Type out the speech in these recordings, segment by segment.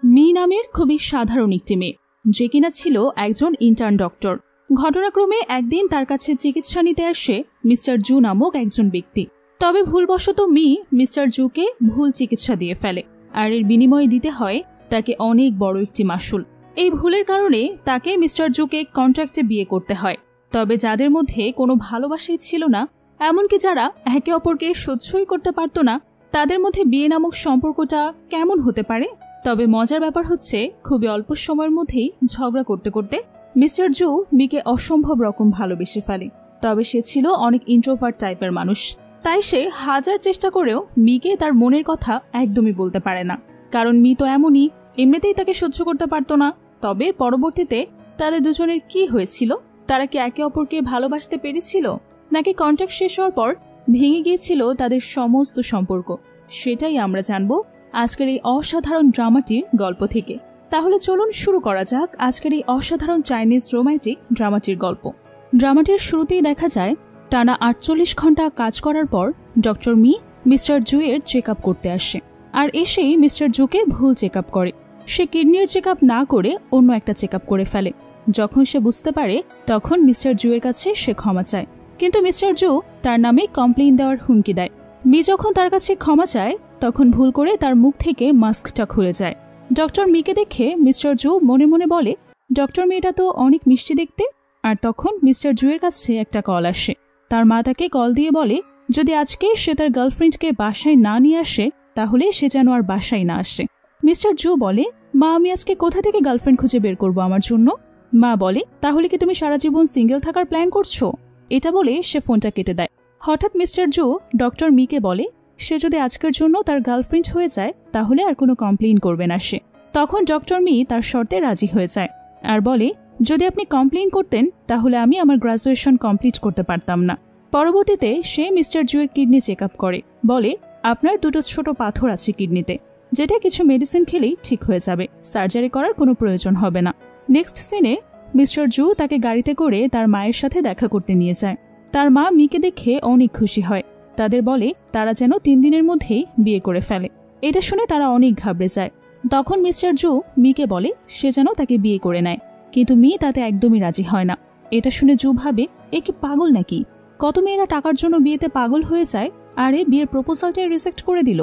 Me নামের খুবই সাধারণ একটি মেয়ে, যে কিনা ছিল একজন ইন্টার্ন ডক্টর। ঘটনাক্রমে একদিন তার কাছে চিকিৎসা নিতে আসে মিস্টার জু নামক একজন ব্যক্তি। তবে ভুলবশত মি মিস্টার জুকে ভুল চিকিৎসা দিয়ে ফেলে, আর এর বিনিময়ে দিতে হয় তাকে অনেক বড় একটি মাশুল। এই ভুলের কারণে তাকে মিস্টার জুকে কন্ট্রাক্টে বিয়ে করতে হয়। তবে যাদের মধ্যে কোনো ভালোবাসাই ছিল না, এমনকি যারা একে অপরকে সহ্যই করতে পারত না, তাদের মধ্যে বিয়ে নামক সম্পর্কটা কেমন হতে পারে? তবে মজার ব্যাপার হচ্ছে, খুবই অল্প সময়ের মধ্যেই ঝগড়া করতে করতে মিস্টার জু মিকে অসম্ভব রকম ভালোবেসে ফেলে। তবে সে ছিল অনেক ইন্ট্রোভার্ট টাইপের মানুষ, তাই সে হাজার চেষ্টা করেও মিকে তার মনের কথা একদমই বলতে পারে না, কারণ মি তো এমনই, এমনিতেই তাকে সহ্য করতে পারত না। তবে পরবর্তীতে তাদের দুজনের কি হয়েছিল? তারা কি একে অপরকে ভালোবাসতে পেরেছিল, নাকি কন্ট্যাক্ট শেষ হওয়ার পর ভেঙে গিয়েছিল তাদের সমস্ত সম্পর্ক? সেটাই আমরা জানবো আজকের এই অসাধারণ ড্রামাটির গল্প থেকে। তাহলে চলুন শুরু করা যাক আজকের এই অসাধারণ চাইনিজ রোমান্টিক ড্রামাটির গল্প। ড্রামাটির শুরুতেই দেখা যায় টানা 48 ঘন্টা কাজ করার পর ডক্টর মি মিস্টার জুয়ের চেক আপ করতে আসে, আর এসেই মিস্টার জুকে ভুল চেক আপ করে। সে কিডনির চেক আপ না করে অন্য একটা চেক আপ করে ফেলে। যখন সে বুঝতে পারে তখন মিস্টার জুয়ের কাছে সে ক্ষমা চায়, কিন্তু মিস্টার জু তার নামে কমপ্লেইন দেওয়ার হুমকি দেয়। মি যখন তার কাছে ক্ষমা চায় তখন ভুল করে তার মুখ থেকে মাস্কটা খুলে যায়। ডক্টর মিকে দেখে মিস্টার জু মনে মনে বলে, ডক্টর মেয়েটা তো অনেক মিষ্টি দেখতে। আর তখন মিস্টার জুয়ের কাছে একটা কল আসে। তার মা তাকে কল দিয়ে বলে যদি আজকে সে তার গার্লফ্রেন্ডকে বাসায় না নিয়ে আসে তাহলে সে যেন আর বাসায় না আসে। মিস্টার জু বলে, মা আমি আজকে কোথা থেকে গার্লফ্রেন্ড খুঁজে বের করবো আমার জন্য? মা বলে, তাহলে কি তুমি সারা জীবন সিঙ্গেল থাকার প্ল্যান করছো? এটা বলে সে ফোনটা কেটে দেয়। হঠাৎ মিস্টার জু ডক্টর মিকে বলে সে যদি আজকের জন্য তার গার্লফ্রেন্ড হয়ে যায় তাহলে আর কোনো কমপ্লেইন করবে না সে। তখন ডক্টর মি তার শর্তে রাজি হয়ে যায় আর বলে, যদি আপনি কমপ্লেইন করতেন তাহলে আমি আমার গ্রাজুয়েশন কমপ্লিট করতে পারতাম না। পরবর্তীতে সে মিস্টার জুয়ের কিডনি চেক আপ করে, বলে আপনার দুটো ছোট পাথর আছে কিডনিতে, যেটা কিছু মেডিসিন খেলেই ঠিক হয়ে যাবে, সার্জারি করার কোনো প্রয়োজন হবে না। নেক্সট সিনে মিস্টার জু তাকে গাড়িতে করে তার মায়ের সাথে দেখা করতে নিয়ে যায়। তার মা মিকে দেখে অনেক খুশি হয়, তাদের বলে তারা যেন 3 দিনের মধ্যেই বিয়ে করে ফেলে। এটা শুনে তারা অনেক ঘাবড়ে যায়। তখন মিস্টার জু মিকে বলে সে যেন তাকে বিয়ে করে নেয়, কিন্তু মি তাতে একদমই রাজি হয় না। এটা শুনে জু ভাবে এ কি পাগল নাকি? কত মেয়েরা টাকার জন্য বিয়েতে পাগল হয়ে যায়, আর এ বিয়ের প্রপোজালটাই রিজেক্ট করে দিল।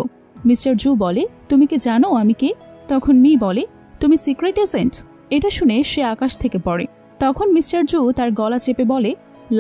মিস্টার জু বলে, তুমি কি জানো আমি কে? তখন মি বলে, তুমি সিক্রেট এজেন্ট। এটা শুনে সে আকাশ থেকে পড়ে। তখন মিস্টার জু তার গলা চেপে বলে,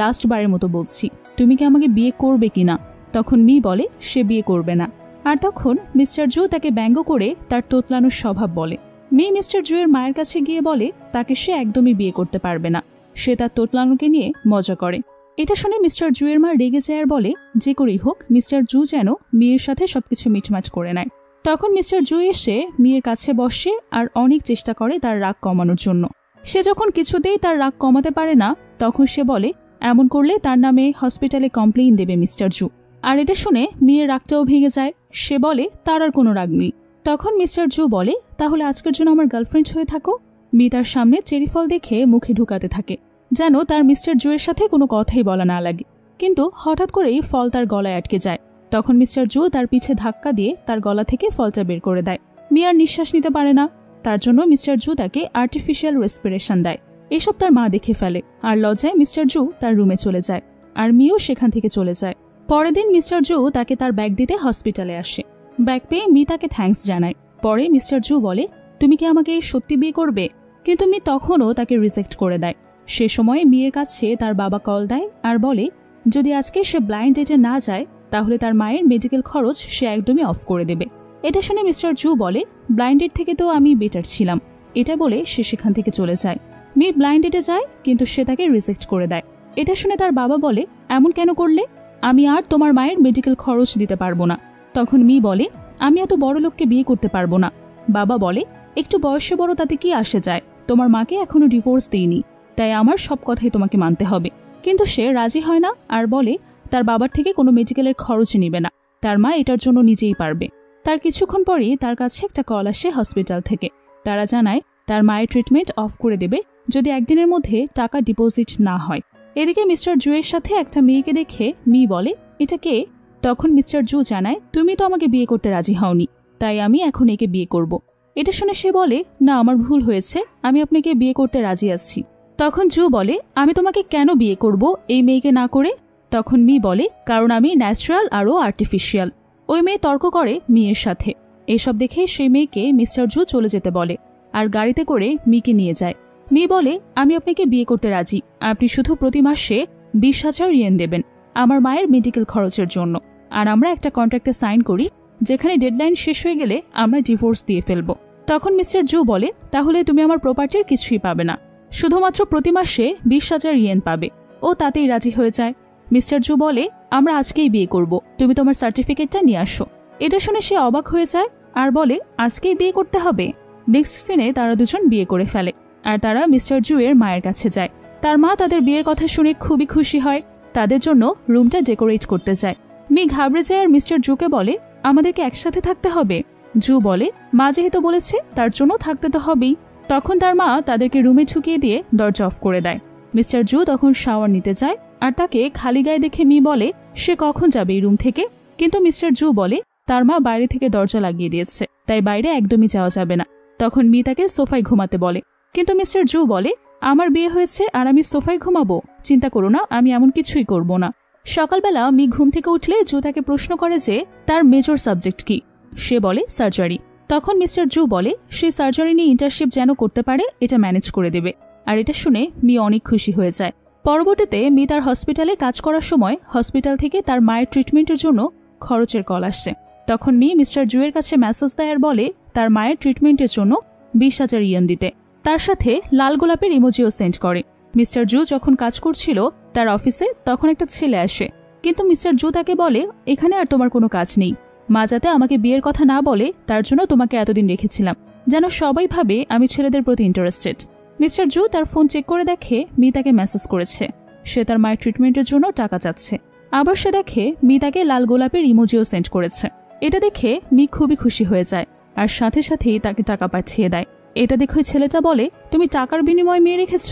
লাস্ট বারের মতো বলছি, তুমি কি আমাকে বিয়ে করবে কিনা? তখন মি বলে সে বিয়ে করবে না। আর তখন মিস্টার জু তাকে ব্যঙ্গ করে তার তোতলানোর স্বভাব বলে। মি মিস্টার জুয়ের মায়ের কাছে গিয়ে বলে তাকে সে একদমই বিয়ে করতে পারবে না, সে তার তোতলানোকে নিয়ে মজা করে। এটা শুনে মিস্টার জুয়ের মা রেগে যায় আর বলে যে করেই হোক মিস্টার জু যেন মেয়ের সাথে সবকিছু মিটমাট করে নেয়। তখন মিস্টার জু এসে মেয়ের কাছে বসে আর অনেক চেষ্টা করে তার রাগ কমানোর জন্য। সে যখন কিছুতেই তার রাগ কমাতে পারে না তখন সে বলে এমন করলে তার নামে হসপিটালে কমপ্লেইন দেবে মিস্টার জু। আর এটা শুনে মেয়ের রাগটাও ভেঙে যায়। সে বলে তার আর কোনো রাগ নেই। তখন মিস্টার জু বলে, তাহলে আজকের জন্য আমার গার্লফ্রেন্ড হয়ে থাকো। মি তার সামনে চেরি ফল দেখে মুখে ঢুকাতে থাকে, যেন তার মিস্টার জুয়ের সাথে কোনো কথাই বলা না লাগে। কিন্তু হঠাৎ করেই ফল তার গলায় আটকে যায়। তখন মিস্টার জু তার পিছে ধাক্কা দিয়ে তার গলা থেকে ফলটা বের করে দেয়। মি আর নিঃশ্বাস নিতে পারে না, তার জন্য মিস্টার জু তাকে আর্টিফিশিয়াল রেসপিরেশন দেয়। এসব তার মা দেখে ফেলে আর লজ্জায় মিস্টার জু তার রুমে চলে যায়, আর মিও সেখান থেকে চলে যায়। পরের দিন মিস্টার জু তাকে তার ব্যাগ দিতে হসপিটালে আসে। ব্যাগ পেয়ে মি তাকে থ্যাঙ্কস জানায়। পরে মিস্টার জু বলে, তুমি কি আমাকে সত্যি বিয়ে করবে? কিন্তু মি তখনও তাকে রিজেক্ট করে দেয়। সে সময় মেয়ের কাছে তার বাবা কল দেয় আর বলে যদি আজকে সে ব্লাইন্ড ডেটে না যায় তাহলে তার মায়ের মেডিকেল খরচ সে একদমই অফ করে দেবে। এটা শুনে মিস্টার জু বলে, ব্লাইন্ড ডেট থেকে তো আমি বেটার ছিলাম। এটা বলে সে সেখান থেকে চলে যায়। মি ব্লাইন্ড ডেটে যায়, কিন্তু সে তাকে রিজেক্ট করে দেয়। এটা শুনে তার বাবা বলে, এমন কেন করলে? আমি আর তোমার মায়ের মেডিকেল খরচ দিতে পারবো না। তখন মি বলে, আমি এত বড় লোককে বিয়ে করতে পারবো না। বাবা বলে, একটু বয়সে বড় তাতে কি আসে যায়, তোমার মাকে এখনো ডিভোর্স দিইনি, তাই আমার সব কথাই তোমাকে মানতে হবে। কিন্তু সে রাজি হয় না আর বলে তার বাবার থেকে কোনো মেডিকেলের খরচ নিবে না, তার মা এটার জন্য নিজেই পারবে। তার কিছুক্ষণ পরেই তার কাছে একটা কল আসে হসপিটাল থেকে। তারা জানায় তার মায়ের ট্রিটমেন্ট অফ করে দেবে যদি একদিনের মধ্যে টাকা ডিপোজিট না হয়। এদিকে মিস্টার জুয়ের সাথে একটা মেয়েকে দেখে মি বলে, এটা কে? তখন মিস্টার জু জানায়, তুমি তো আমাকে বিয়ে করতে রাজি হওনি, তাই আমি এখন একে বিয়ে করব। এটা শুনে সে বলে, না আমার ভুল হয়েছে, আমি আপনাকে বিয়ে করতে রাজি আছি। তখন জু বলে, আমি তোমাকে কেন বিয়ে করব এই মেয়েকে না করে? তখন মি বলে, কারণ আমি ন্যাচারাল আরও আর্টিফিশিয়াল। ওই মেয়ে তর্ক করে মিয়ের সাথে। এসব দেখে সেই মেয়েকে মিস্টার জু চলে যেতে বলে আর গাড়িতে করে মিকে নিয়ে যায়। মি বলে, আমি আপনাকে বিয়ে করতে রাজি, আপনি শুধু প্রতি মাসে 20,000 ইয়েন দেবেন আমার মায়ের মেডিকেল খরচের জন্য। আর আমরা একটা কন্ট্রাক্টে সাইন করি, যেখানে ডেডলাইন শেষ হয়ে গেলে আমরা ডিভোর্স দিয়ে ফেলব। তখন মিস্টার জু বলে, তাহলে তুমি আমার প্রপার্টির কিছুই পাবে না, শুধুমাত্র প্রতি মাসে 20,000 ইয়েন পাবে। ও তাতেই রাজি হয়ে যায়। মিস্টার জু বলে, আমরা আজকেই বিয়ে করব, তুমি তোমার সার্টিফিকেটটা নিয়ে আসো। এটা শুনে সে অবাক হয়ে যায় আর বলে, আজকেই বিয়ে করতে হবে? নেক্সট সিনে তারা দুজন বিয়ে করে ফেলে আর তারা মিস্টার জু এর মায়ের কাছে যায়। তার মা তাদের বিয়ের কথা শুনে খুবই খুশি হয়, তাদের জন্য রুমটা ডেকোরেট করতে চায়। মি ঘাবড়ে যায় আর মিস্টার জুকে বলে, আমাদেরকে একসাথে থাকতে হবে। জু বলে, মা যেহেতু বলেছে তার জন্য থাকতে তো হবেই। তখন তার মা তাদেরকে রুমে ঢুকিয়ে দিয়ে দরজা অফ করে দেয়। মিস্টার জু তখন শাওয়ার নিতে যায় আর তাকে খালি গায়ে দেখে মি বলে, সে কখন যাবে এই রুম থেকে? কিন্তু মিস্টার জু বলে, তার মা বাইরে থেকে দরজা লাগিয়ে দিয়েছে, তাই বাইরে একদমই যাওয়া যাবে না। তখন মি তাকে সোফায় ঘুমাতে বলে, কিন্তু মিস্টার জু বলে, আমার বিয়ে হয়েছে আর আমি সোফায় ঘুমাবো? চিন্তা করো না, আমি এমন কিছুই করব না। সকালবেলা মি ঘুম থেকে উঠলে জু তাকে প্রশ্ন করে যে তার মেজর সাবজেক্ট কি। সে বলে সার্জারি। তখন মিস্টার জু বলে, সে সার্জারি নিয়ে ইন্টার্নশিপ যেন করতে পারে, এটা ম্যানেজ করে দেবে। আর এটা শুনে মি অনেক খুশি হয়ে যায়। পরবর্তীতে মি তার হসপিটালে কাজ করার সময় হসপিটাল থেকে তার মায়ের ট্রিটমেন্টের জন্য খরচের কল আসছে। তখন মি মিস্টার জু এর কাছে মেসেজ দেয় আর বলে তার মায়ের ট্রিটমেন্টের জন্য 20,000 ইয়েন দিতে। তার সাথে লাল গোলাপের ইমোজিও সেন্ড করে। মিস্টার জু যখন কাজ করছিল তার অফিসে, তখন একটা ছেলে আসে, কিন্তু মিস্টার জু তাকে বলে, এখানে আর তোমার কোনো কাজ নেই, মা যাতে আমাকে বিয়ের কথা না বলে তার জন্য তোমাকে এতদিন রেখেছিলাম, যেন সবাই ভাবে আমি ছেলেদের প্রতি ইন্টারেস্টেড। মিস্টার জু তার ফোন চেক করে দেখে মি তাকে মেসেজ করেছে, সে তার মায়ের ট্রিটমেন্টের জন্য টাকা চাচ্ছে। আবার সে দেখে মি তাকে লাল গোলাপের ইমোজিও সেন্ড করেছে। এটা দেখে মি খুবই খুশি হয়ে যায় আর সাথে সাথেই তাকে টাকা পাঠিয়ে দেয়। এটা দেখে ছেলেটা বলে, তুমি টাকার বিনিময়ে মেয়ে রেখেছ,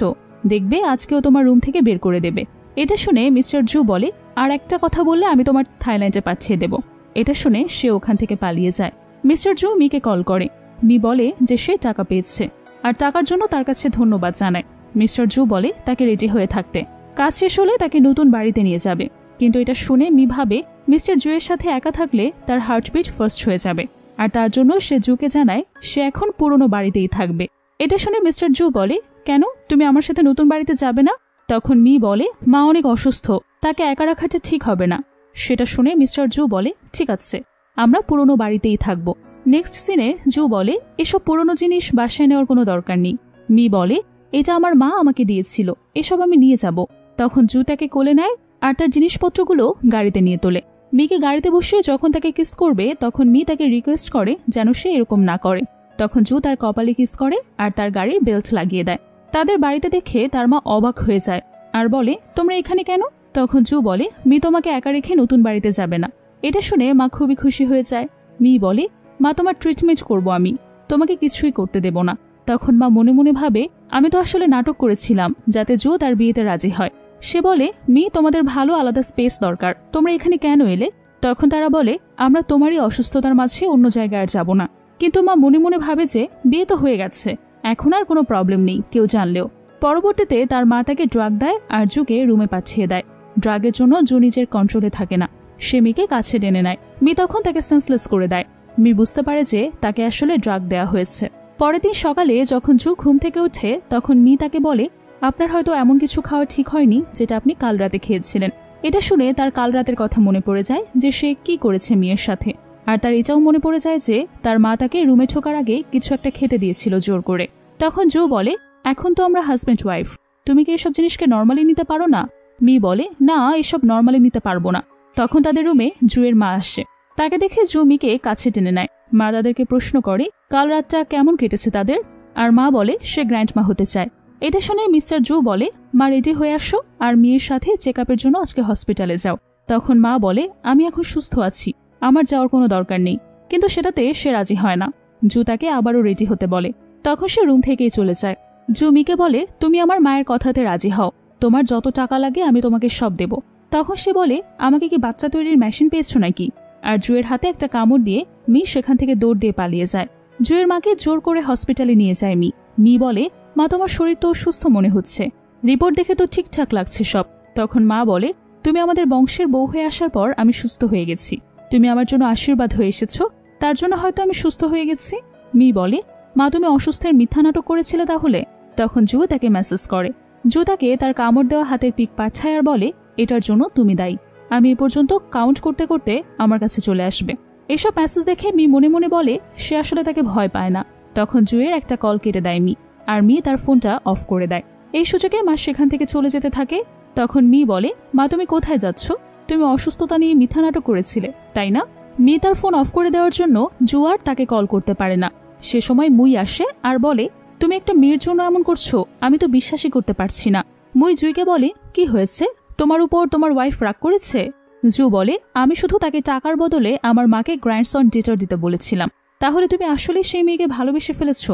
দেখবে আজকেও তোমার রুম থেকে বের করে দেবে। এটা শুনে মিস্টার জু বলে, আর একটা কথা বললে আমি তোমার থাইল্যান্ডে পাঠিয়ে দেব। এটা শুনে সে ওখান থেকে পালিয়ে যায়। মিস্টার জু মিকে কল করে। মি বলে যে সে টাকা পেয়েছে আর টাকার জন্য তার কাছে ধন্যবাদ জানায়। মিস্টার জু বলে তাকে রেডি হয়ে থাকতে, কাজ শেষ হলে তাকে নতুন বাড়িতে নিয়ে যাবে। কিন্তু এটা শুনে মি ভাবে মিস্টার জু এর সাথে একা থাকলে তার হার্টবিট ফার্স্ট হয়ে যাবে, আর তার জন্য সে জুকে জানায় সে এখন পুরনো বাড়িতেই থাকবে। এটা শুনে মিস্টার জু বলে, কেন তুমি আমার সাথে নতুন বাড়িতে যাবে না? তখন মি বলে, মা অনেক অসুস্থ, তাকে একা রাখাটা ঠিক হবে না। সেটা শুনে মিস্টার জু বলে, ঠিক আছে, আমরা পুরনো বাড়িতেই থাকবো। নেক্সট সিনে জু বলে, এসব পুরনো জিনিস বাসায় নেওয়ার কোনো দরকার নেই। মি বলে, এটা আমার মা আমাকে দিয়েছিল, এসব আমি নিয়ে যাব। তখন জু তাকে কোলে নেয় আর তার জিনিসপত্রগুলো গাড়িতে নিয়ে তোলে। মিকে গাড়িতে বসিয়ে যখন তাকে কিস করবে তখন মি তাকে রিকোয়েস্ট করে যেন সে এরকম না করে। তখন জু তার কপালে কিস করে আর তার গাড়ির বেল্ট লাগিয়ে দেয়। তাদের বাড়িতে দেখে তার মা অবাক হয়ে যায় আর বলে, তোমরা এখানে কেন? তখন জু বলে, মি তোমাকে একা রেখে নতুন বাড়িতে যাবে না। এটা শুনে মা খুবই খুশি হয়ে যায়। মি বলে, মা তোমার ট্রিটমেন্ট করব আমি, তোমাকে কিছুই করতে দেব না। তখন মা মনে মনে ভাবে, আমি তো আসলে নাটক করেছিলাম যাতে জু তার বিয়েতে রাজি হয়। সে বলে, মি তোমাদের ভালো আলাদা স্পেস দরকার, তোমরা এখানে কেন এলে? তখন তারা বলে, আমরা তোমারই অসুস্থতার মাঝে অন্য জায়গায় আর যাব না। কিন্তু মা মনে মনে ভাবে যে বিয়ে তো হয়ে গেছে, এখন আর কোনো প্রবলেম নেই কেউ জানলেও। পরবর্তীতে তার মা তাকে ড্রাগ দেয় আর জুকে রুমে পাঠিয়ে দেয়। ড্রাগের জন্য জু নিজের কন্ট্রোলে থাকে না, সে মিকে কাছে টেনে নেয়। মি তখন তাকে সেন্সলেস করে দেয়। মি বুঝতে পারে যে তাকে আসলে ড্রাগ দেওয়া হয়েছে। পরের দিন সকালে যখন জু ঘুম থেকে ওঠে তখন মি তাকে বলে, আপনার হয়তো এমন কিছু খাওয়া ঠিক হয়নি যেটা আপনি কাল রাতে খেয়েছিলেন। এটা শুনে তার কাল রাতের কথা মনে পড়ে যায় যে সে কি করেছে মেয়ের সাথে। আর তার এটাও মনে পড়ে যায় যে তার মা তাকে রুমে ঢোকার আগে কিছু একটা খেতে দিয়েছিল জোর করে। তখন জু বলে, এখন তো আমরা হাজব্যান্ড ওয়াইফ, তুমি কি এসব জিনিসকে নর্মালি নিতে পারো না? মি বলে, না, এসব নর্মালি নিতে পারবো না। তখন তাদের রুমে জুয়ের মা আসে। তাকে দেখে জু মিকে কাছে টেনে নেয়। মা তাদেরকে প্রশ্ন করে কাল রাতটা কেমন কেটেছে তাদের, আর মা বলে সে গ্র্যান্ডমা হতে চায়। এটা শুনে মিস্টার জু বলে, মা রেডি হয়ে আসো আর মেয়ের সাথে চেক আপের জন্য আজকে হসপিটালে যাও। তখন মা বলে, আমি এখন সুস্থ আছি, আমার যাওয়ার কোনো দরকার নেই। কিন্তু সেটাতে সে রাজি হয় না। জু তাকে আবারও রেডি হতে বলে। তখন সে রুম থেকেই চলে যায়। জু মিকে বলে, তুমি আমার মায়ের কথাতে রাজি হও, তোমার যত টাকা লাগে আমি তোমাকে সব দেব। তখন সে বলে, আমাকে কি বাচ্চা তৈরির মেশিন পেয়েছো নাকি? আর জুয়ের হাতে একটা কামড় দিয়ে মি সেখান থেকে দৌড় দিয়ে পালিয়ে যায়। জুয়ের মাকে জোর করে হসপিটালে নিয়ে যায় মি বলে, মা তোমার শরীর তো সুস্থ মনে হচ্ছে, রিপোর্ট দেখে তো ঠিকঠাক লাগছে সব। তখন মা বলে, তুমি আমাদের বংশের বউ হয়ে আসার পর আমি সুস্থ হয়ে গেছি, তুমি আমার জন্য আশীর্বাদ হয়ে এসেছো, তার জন্য হয়তো আমি সুস্থ হয়ে গেছি। মি বলে, মা তুমি অসুস্থের মিথ্যা নাটক করেছিলে তাহলে? তখন জু তাকে মেসেজ করে। জু তাকে তার কামড় দেওয়া হাতের পিক পাঠায় আর বলে, এটার জন্য তুমি দায়ী, আমি এ পর্যন্ত কাউন্ট করতে করতে আমার কাছে চলে আসবে। এসব মেসেজ দেখে মি মনে মনে বলে সে আসলে তাকে ভয় পায় না। তখন জুয়ের একটা কল কেটে দেয় মি, আর মি তার ফোনটা অফ করে দেয়। এই সুযোগে মা সেখান থেকে চলে যেতে থাকে। তখন মি বলে, মা তুমি কোথায় যাচ্ছ? তুমি অসুস্থতা নিয়ে মিথ্যা নাটক করেছিলে তাই না? মি তার ফোন অফ করে দেওয়ার জন্য জু আর তাকে কল করতে পারে না। সে সময় মুই আসে আর বলে, তুমি একটা মেয়ের জন্য এমন করছো, আমি তো বিশ্বাসই করতে পারছি না। মুই জুইকে বলে, কি হয়েছে, তোমার উপর তোমার ওয়াইফ রাগ করেছে? জু বলে, আমি শুধু তাকে টাকার বদলে আমার মাকে গ্র্যান্ডসন ডেটার দিতে বলেছিলাম, তাহলে তুমি আসলে সেই মেয়েকে ভালোবেসে ফেলেছ?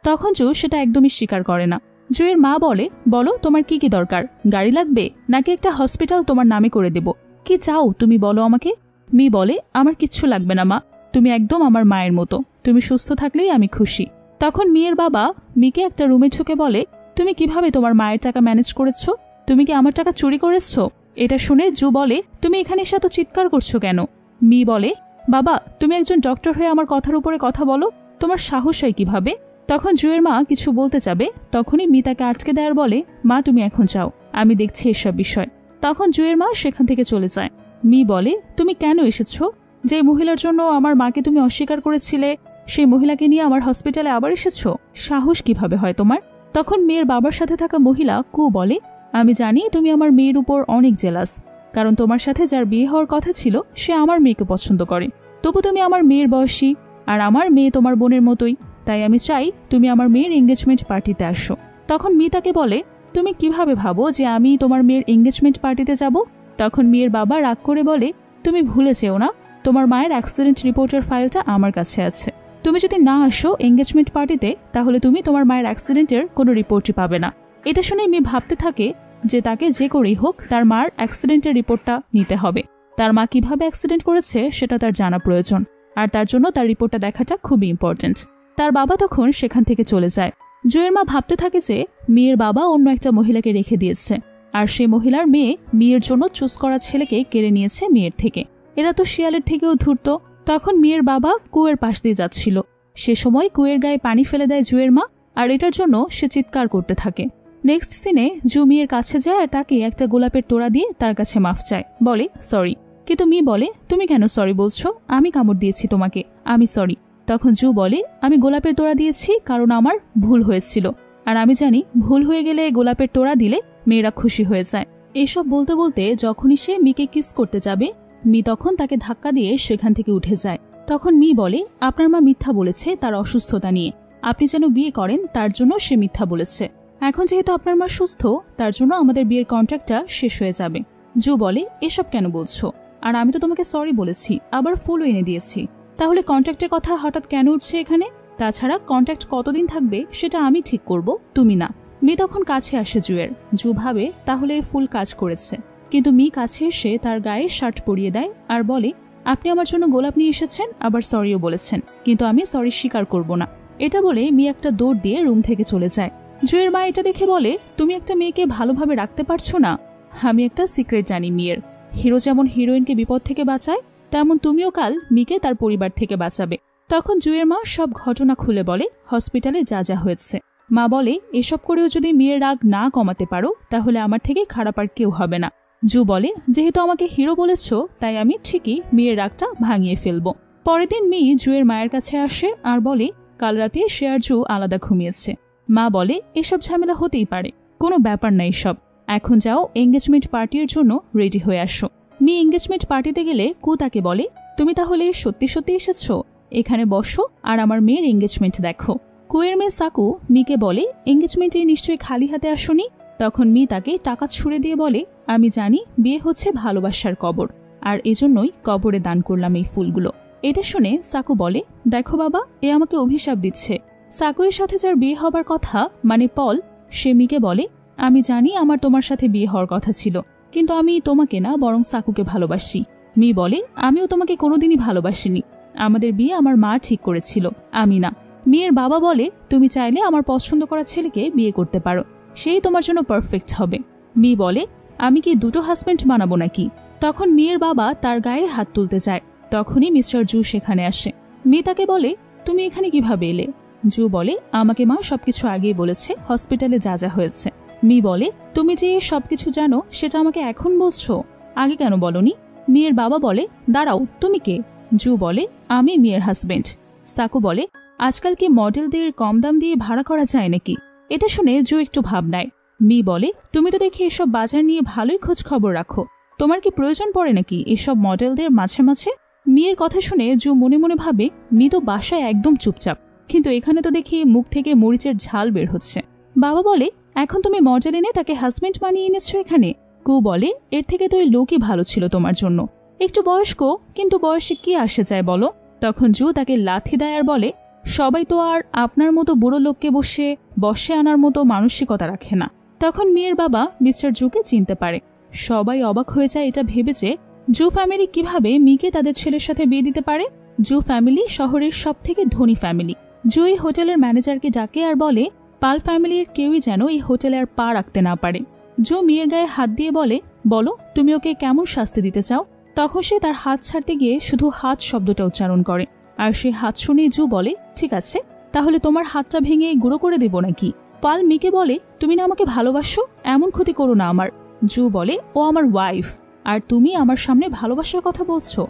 তখন জু সেটা একদমই স্বীকার করে না। জুয়ের মা বলে, বলো তোমার কি কি দরকার, গাড়ি লাগবে নাকি একটা হসপিটাল তোমার নামে করে দেব, কি চাও তুমি বলো আমাকে। মি বলে, আমার কিচ্ছু লাগবে না মা, তুমি একদম আমার মায়ের মতো, তুমি সুস্থ থাকলেই আমি খুশি। তখন মেয়ের বাবা মিকে একটা রুমে ঢুকে বলে, তুমি কিভাবে তোমার মায়ের টাকা ম্যানেজ করেছো, তুমি কি আমার টাকা চুরি করেছো? এটা শুনে জু বলে, তুমি এখানে এসে এত চিৎকার করছো কেন? মি বলে, বাবা তুমি একজন ডক্টর হয়ে আমার কথার উপরে কথা বলো, তোমার সাহস হয় কিভাবে? তখন জুয়ের মা কিছু বলতে যাবে, তখনই মি তাকে আটকে দেওয়ার বলে, মা তুমি এখন যাও, আমি দেখছি এসব বিষয়। তখন জুয়ের মা সেখান থেকে চলে যায়। মি বলে, তুমি কেন এসেছো? যে মহিলার জন্য আমার মাকে তুমি অস্বীকার করেছিলে, সেই মহিলাকে নিয়ে আমার হসপিটালে আবার এসেছো, সাহস কিভাবে হয় তোমার? তখন মেয়ের বাবার সাথে থাকা মহিলা কু বলে, আমি জানি তুমি আমার মেয়ের উপর অনেক জেলাস, কারণ তোমার সাথে যার বিয়ে হওয়ার কথা ছিল সে আমার মেয়েকে পছন্দ করে, তবু তুমি আমার মেয়ের বয়সী, আর আমার মেয়ে তোমার বোনের মতোই, তাই আমি চাই তুমি আমার মেয়ের এঙ্গেজমেন্ট পার্টিতে আসো। তখন মি তাকে বলে, তুমি কিভাবে ভাবো যে আমি তোমার মেয়ের এঙ্গেজমেন্ট পার্টিতে যাব? তখন মেয়ের বাবা রাগ করে বলে, তুমি ভুলে যেও না, তোমার মায়ের অ্যাক্সিডেন্ট রিপোর্টের ফাইলটা আমার কাছে আছে, তুমি যদি না আসো এঙ্গেজমেন্ট পার্টিতে তাহলে তুমি তোমার মায়ের অ্যাক্সিডেন্টের কোনো রিপোর্টই পাবে না। এটা শুনে মেয়ে ভাবতে থাকে যে তাকে যে করেই হোক তার মার অ্যাক্সিডেন্টের রিপোর্টটা নিতে হবে, তার মা কিভাবে অ্যাক্সিডেন্ট করেছে সেটা তার জানা প্রয়োজন, আর তার জন্য তার রিপোর্টটা দেখাটা খুবই ইম্পর্টেন্ট। তার বাবা তখন সেখান থেকে চলে যায়। জুয়ের মা ভাবতে থাকে যে মেয়ের বাবা অন্য একটা মহিলাকে রেখে দিয়েছে, আর সেই মহিলার মেয়ে মেয়ের জন্য চুজ করা ছেলেকে কেড়ে নিয়েছে মেয়ের থেকে, এরা তো শিয়ালের থেকেও ধূর্ত। তখন মেয়ের বাবা কুয়ের পাশ দিয়ে যাচ্ছিল, সে সময় কুয়ের গায়ে পানি ফেলে দেয় জুয়ের মা, আর এটার জন্য সে চিৎকার করতে থাকে। নেক্সট সিনে জু মেয়ের কাছে যায় আর তাকে একটা গোলাপের তোড়া দিয়ে তার কাছে মাফ চায়, বলে সরি। কিন্তু মি বলে, তুমি কেন সরি বলছো, আমি কামড় দিয়েছি তোমাকে, আমি সরি। তখন জু বলে, আমি গোলাপের তোড়া দিয়েছি কারণ আমার ভুল হয়েছিল, আর আমি জানি ভুল হয়ে গেলে গোলাপের তোড়া দিলে মেয়েরা খুশি হয়ে যায়। এসব বলতে বলতে যখনই সে মিকে কিস করতে যাবে, মি তখন তাকে ধাক্কা দিয়ে সেখান থেকে উঠে যায়। তখন মি বলে, আপনার মা মিথ্যা বলেছে তার অসুস্থতা নিয়ে, আপনি যেন বিয়ে করেন তার জন্য সে মিথ্যা বলেছে, এখন যেহেতু আপনার মা সুস্থ তার জন্য আমাদের বিয়ের কন্ট্রাক্টটা শেষ হয়ে যাবে। জু বলে, এসব কেন বলছো, আর আমি তো তোমাকে সরি বলেছি, আবার ফুলও এনে দিয়েছি, তাহলে কন্ট্রাক্টের কথা হঠাৎ কেন উঠছে এখানে? তাছাড়া কন্ট্রাক্ট কতদিন থাকবে সেটা আমি ঠিক করব, তুমি না। মি তখন কাছে আসে জুয়ের। জু ভাবে তাহলে ফুল কাজ করেছে, কিন্তু মি কাছে এসে তার গায়ে শার্ট পরিয়ে দেয় আর বলে, আপনি আমার জন্য গোলাপ নিয়ে এসেছেন, আবার সরিও বলেছেন, কিন্তু আমি সরি স্বীকার করব না। এটা বলে মি একটা দৌড় দিয়ে রুম থেকে চলে যায়। জুয়ের মা এটা দেখে বলে, তুমি একটা মেয়েকে ভালোভাবে রাখতে পারছো না? আমি একটা সিক্রেট জানি মেয়ের, হিরো যেমন হিরোইনকে বিপদ থেকে বাঁচায়, তেমন তুমিও কাল মিকে তার পরিবার থেকে বাঁচাবে। তখন জুয়ের মা সব ঘটনা খুলে বলে হসপিটালে যা যা হয়েছে। মা বলে, এসব করেও যদি মেয়ের রাগ না কমাতে পারো তাহলে আমার থেকে খারাপ আর কেউ হবে না। জু বলে, যেহেতু আমাকে হিরো বলেছ তাই আমি ঠিকই মেয়ের রাগটা ভাঙিয়ে ফেলবো। পরের দিন মি জুয়ের মায়ের কাছে আসে আর বলে, কাল রাতে সে আর জু আলাদা ঘুমিয়েছে। মা বলে, এসব ঝামেলা হতেই পারে, কোনো ব্যাপার না এসব, এখন যাও এঙ্গেজমেন্ট পার্টির জন্য রেডি হয়ে আসো। মি এঙ্গেজমেন্ট পার্টিতে গেলে কু তাকে বলে, তুমি তাহলে সত্যি সত্যি এসেছো, এখানে বসো আর আমার মেয়ের এঙ্গেজমেন্ট দেখো। কুয়ের মেয়ে সাকু মিকে বলে, এঙ্গেজমেন্টে নিশ্চয়ই খালি হাতে আসোনি? তখন মি তাকে টাকা ছুড়ে দিয়ে বলে, আমি জানি বিয়ে হচ্ছে ভালোবাসার কবর, আর এজন্যই কবরে দান করলাম এই ফুলগুলো। এটা শুনে সাকু বলে, দেখো বাবা, এ আমাকে অভিশাপ দিচ্ছে। সাকুয়ের সাথে যার বিয়ে হবার কথা মানে পল, সে মিকে বলে, আমি জানি আমার তোমার সাথে বিয়ে হওয়ার কথা ছিল, কিন্তু আমি তোমাকে না বরং সাকুকে ভালোবাসি। মি বলে, আমিও তোমাকে কোনোদিনই ভালোবাসিনি, আমাদের বিয়ে আমার মা ঠিক করেছিল, আমি না। মেয়ের বাবা বলে তুমি চাইলে আমার পছন্দ করা ছেলেকে বিয়ে করতে পারো, সেই তোমার জন্য পারফেক্ট হবে। মেয়ে বলে আমি কি দুটো হাজব্যান্ড বানাবো নাকি? তখন মেয়ের বাবা তার গায়ে হাত তুলতে চায়। তখনই মিস্টার জু সেখানে আসে। মেয়ে তাকে বলে তুমি এখানে কিভাবে এলে? জু বলে আমাকে মা সবকিছু আগেই বলেছে, হসপিটালে যা যা হয়েছে। মেয়ে বলে তুমি যে সবকিছু জানো সেটা আমাকে এখন বলছো, আগে কেন বলনি? মেয়ের বাবা বলে দাঁড়াও, তুমি কে? জু বলে আমি মেয়ের হাজব্যান্ড। সাকু বলে আজকাল কি মডেলদের কম দাম দিয়ে ভাড়া করা যায় নাকি? এটা শুনে জু একটু ভাব নেয়। মেয়ে বলে তুমি তো দেখি এসব বাজার নিয়ে ভালোই খোঁজ খবর রাখো, তোমার কি প্রয়োজন পড়ে নাকি এসব মডেলদের মাঝে মাঝে? মেয়ের কথা শুনে জু মনে মনে ভাবে মেয়ে তো বাসায় একদম চুপচাপ, কিন্তু এখানে তো দেখি মুখ থেকে মরিচের ঝাল বের হচ্ছে। বাবা বলে এখন তুমি মডেল এনে তাকে হাজব্যান্ড বানিয়ে এনেছো এখানে? কু বলে এর থেকে তো ওই লোকই ভালো ছিল তোমার জন্য, একটু বয়স্ক, কিন্তু বয়সে কি আসে যায় বলো? তখন জু তাকে লাথি দেয় আর বলে সবাই তো আর আপনার মতো বুড়ো লোককে বসে আনার মতো মানসিকতা রাখে না। তখন মেয়ের বাবা মিস্টার জুকে চিনতে পারে। সবাই অবাক হয়ে যায় এটা ভেবে যে জু ফ্যামিলি কিভাবে মিকে তাদের ছেলের সাথে বিয়ে দিতে পারে। জু ফ্যামিলি শহরের সব থেকে ধনী ফ্যামিলি। জু এই হোটেলের ম্যানেজারকে ডাকে আর বলে পাল ফ্যামিলির কেউই যেন এই হোটেলে আর পা রাখতে না পারে। জু মেয়ের গায়ে হাত দিয়ে বলে বলো তুমি ওকে কেমন শাস্তি দিতে চাও? তখন সে তার হাত ছাড়তে গিয়ে শুধু হাত শব্দটা উচ্চারণ করে, আর সে হাত শুনে জু বলে ঠিক আছে, তাহলে তোমার হাতটা ভেঙে গুঁড়ো করে দেব নাকি? পাল মিকে বলে তুমি না আমাকে ভালোবাসো, এমন ক্ষতি করো না আমার। জু বলে ও আমার ওয়াইফ, আর তুমি আমার সামনে ভালোবাসার কথা বলছো,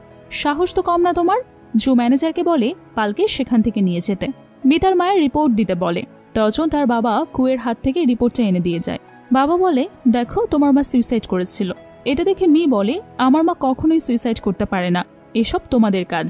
সাহস তো কম না তোমার। জু ম্যানেজারকে বলে পালকে সেখান থেকে নিয়ে যেতে। মি তার মায়ের রিপোর্ট দিতে বলে। তখন তার বাবা কুয়ের হাত থেকে রিপোর্টটা এনে দিয়ে যায়। বাবা বলে দেখো তোমার মা সুইসাইড করেছিল। এটা দেখে মি বলে আমার মা কখনোই সুইসাইড করতে পারে না, এসব তোমাদের কাজ।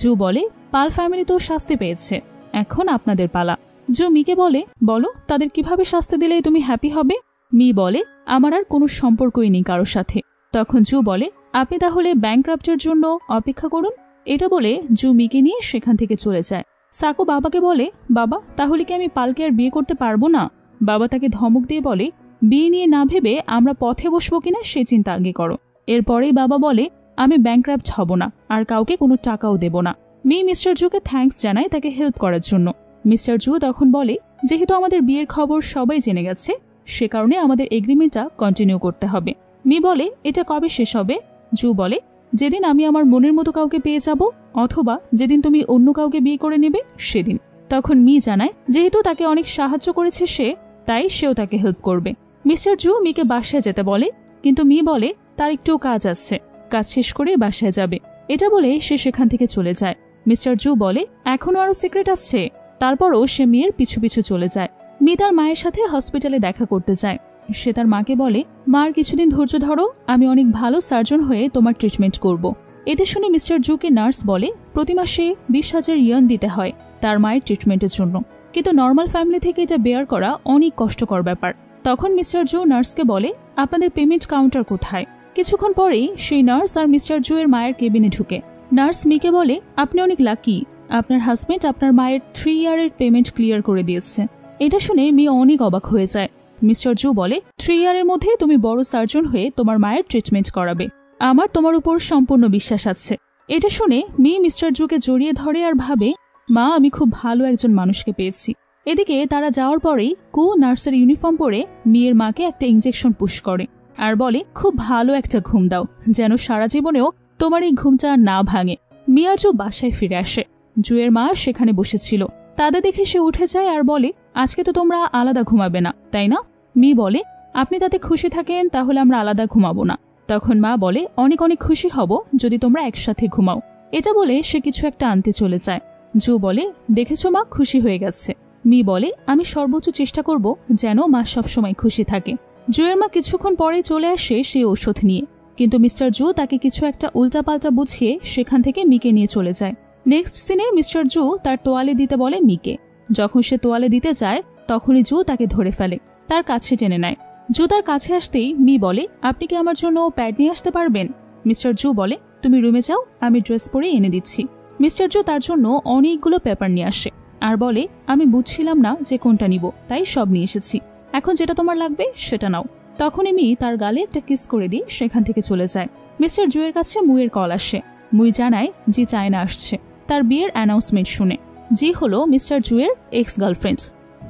জু বলে পাল ফ্যামিলি তো শাস্তি পেয়েছে, এখন আপনাদের পালা। জু মিকে বলে বলো তাদের কিভাবে শাস্তি দিলে তুমি হ্যাপি হবে? মি বলে আমার আর কোনো সম্পর্কই নেই কারোর সাথে। তখন জু বলে আপনি তাহলে ব্যাংকরাপ্টের জন্য অপেক্ষা করুন। এটা বলে জু মিকে নিয়ে সেখান থেকে চলে যায়। সাকু বাবাকে বলে বাবা তাহলে কি আমি পালকে আর বিয়ে করতে পারবো না? বাবা তাকে ধমক দিয়ে বলে বিয়ে নিয়ে না ভেবে আমরা পথে বসবো কিনা সে চিন্তা আগে করো। এরপরেই বাবা বলে আমি ব্যাংকরাপ্ট হব না, আর কাউকে কোনো টাকাও দেব না। মি মিস্টার জুকে থ্যাঙ্কস জানায় তাকে হেল্প করার জন্য। মিস্টার জু তখন বলে যেহেতু আমাদের বিয়ের খবর সবাই জেনে গেছে, সে কারণে আমাদের এগ্রিমেন্টটা কন্টিনিউ করতে হবে। মি বলে এটা কবে শেষ হবে? জু বলে যেদিন আমি আমার মনের মতো কাউকে পেয়ে যাব, অথবা যেদিন তুমি অন্য কাউকে বিয়ে করে নেবে সেদিন। তখন মি জানায় যেহেতু তাকে অনেক সাহায্য করেছে সে, তাই সেও তাকে হেল্প করবে। মিস্টার জু মিকে বাসায় যেতে বলে, কিন্তু মি বলে তার একটু কাজ আছে, কাজ শেষ করে বাসায় যাবে। এটা বলে সে সেখান থেকে চলে যায়। মিস্টার জু বলে এখনো আরো সিক্রেট আছে। তারপরও সে মেয়ের পিছু পিছু চলে যায়। মি তার মায়ের সাথে হসপিটালে দেখা করতে যায়। সে তার মাকে বলে মার কিছুদিন ধৈর্য ধরো, আমি অনেক ভালো সার্জন হয়ে তোমার ট্রিটমেন্ট করব। এটা শুনে মিস্টার জুকে নার্স বলে প্রতি মাসে 20,000 ইয়েন দিতে হয় তার মায়ের ট্রিটমেন্টের জন্য, কিন্তু নর্মাল ফ্যামিলি থেকে এটা বেয়ার করা অনেক কষ্টকর ব্যাপার। তখন মিস্টার জু নার্সকে বলে আপনাদের পেমেন্ট কাউন্টার কোথায়? কিছুক্ষণ পরেই সেই নার্স আর মিস্টার জু এর মায়ের কেবিনে ঢুকে। নার্স মিকে বলে আপনি অনেক লাকি, আপনার হাজবেন্ড আপনার মায়ের 3 ইয়ারের পেমেন্ট ক্লিয়ার করে দিয়েছে। এটা শুনে মি অনেক অবাক হয়ে যায়। মিস্টার জু বলে 3 ইয়ারের মধ্যে তুমি বড় সার্জন হয়ে তোমার মায়ের ট্রিটমেন্ট করাবে, আমার তোমার উপর সম্পূর্ণ বিশ্বাস আছে। এটা শুনে মি মিস্টার জুকে জড়িয়ে ধরে আর ভাবে মা আমি খুব ভালো একজন মানুষকে পেয়েছি। এদিকে তারা যাওয়ার পরেই কু নার্সের ইউনিফর্ম পরে মেয়ের মাকে একটা ইঞ্জেকশন পুশ করে আর বলে খুব ভালো একটা ঘুম দাও, যেন সারা জীবনেও তোমার এই ঘুমটা না ভাঙে। মি আর জু বাসায় ফিরে আসে। জুয়ের মা সেখানে বসেছিল, তাদের দেখে সে উঠে যায় আর বলে আজকে তো তোমরা আলাদা ঘুমাবে না তাই না? মি বলে আপনি তাতে খুশি থাকেন তাহলে আমরা আলাদা ঘুমাবো না। তখন মা বলে অনেক অনেক খুশি হব যদি তোমরা একসাথে ঘুমাও। এটা বলে সে কিছু একটা আনতে চলে যায়। জু বলে দেখেছো মা খুশি হয়ে গেছে। মি বলে আমি সর্বোচ্চ চেষ্টা করব যেন মা সবসময় খুশি থাকে। জুয়ের মা কিছুক্ষণ পরে চলে আসে সে ঔষধ নিয়ে, কিন্তু মিস্টার জু তাকে কিছু একটা উল্টাপাল্টা বুঝিয়ে সেখান থেকে মিকে নিয়ে চলে যায়। নেক্সট সিনে মিস্টার জু তার তোয়ালে দিতে বলে মিকে। যখন সে তোয়ালে দিতে যায় তখনই জু তাকে ধরে ফেলে, তার কাছে টেনে নেয়। জু তার কাছে আসতেই মি বলে আপনি কি আমার জন্য প্যাড নিয়ে আসতে পারবেন? মিস্টার জু বলে তুমি রুমে যাও, আমি ড্রেস পরে এনে দিচ্ছি। মিস্টার জু তার জন্য অনেকগুলো পেপার নিয়ে আসে আর বলে আমি বুঝছিলাম না যে কোনটা নিব, তাই সব নিয়ে এসেছি, এখন যেটা তোমার লাগবে সেটা নাও। তখনই মি তার গালে একটা কিস করে দিয়ে সেখান থেকে চলে যায়। মিস্টার জুয়ের কাছে মুইয়ের কল আসে। মুই জানায় যে চায়না আসছে তার বিয়ের অ্যানাউন্সমেন্ট শুনে। জি হলো মিস্টার জুয়ের এক্স গার্লফ্রেন্ড।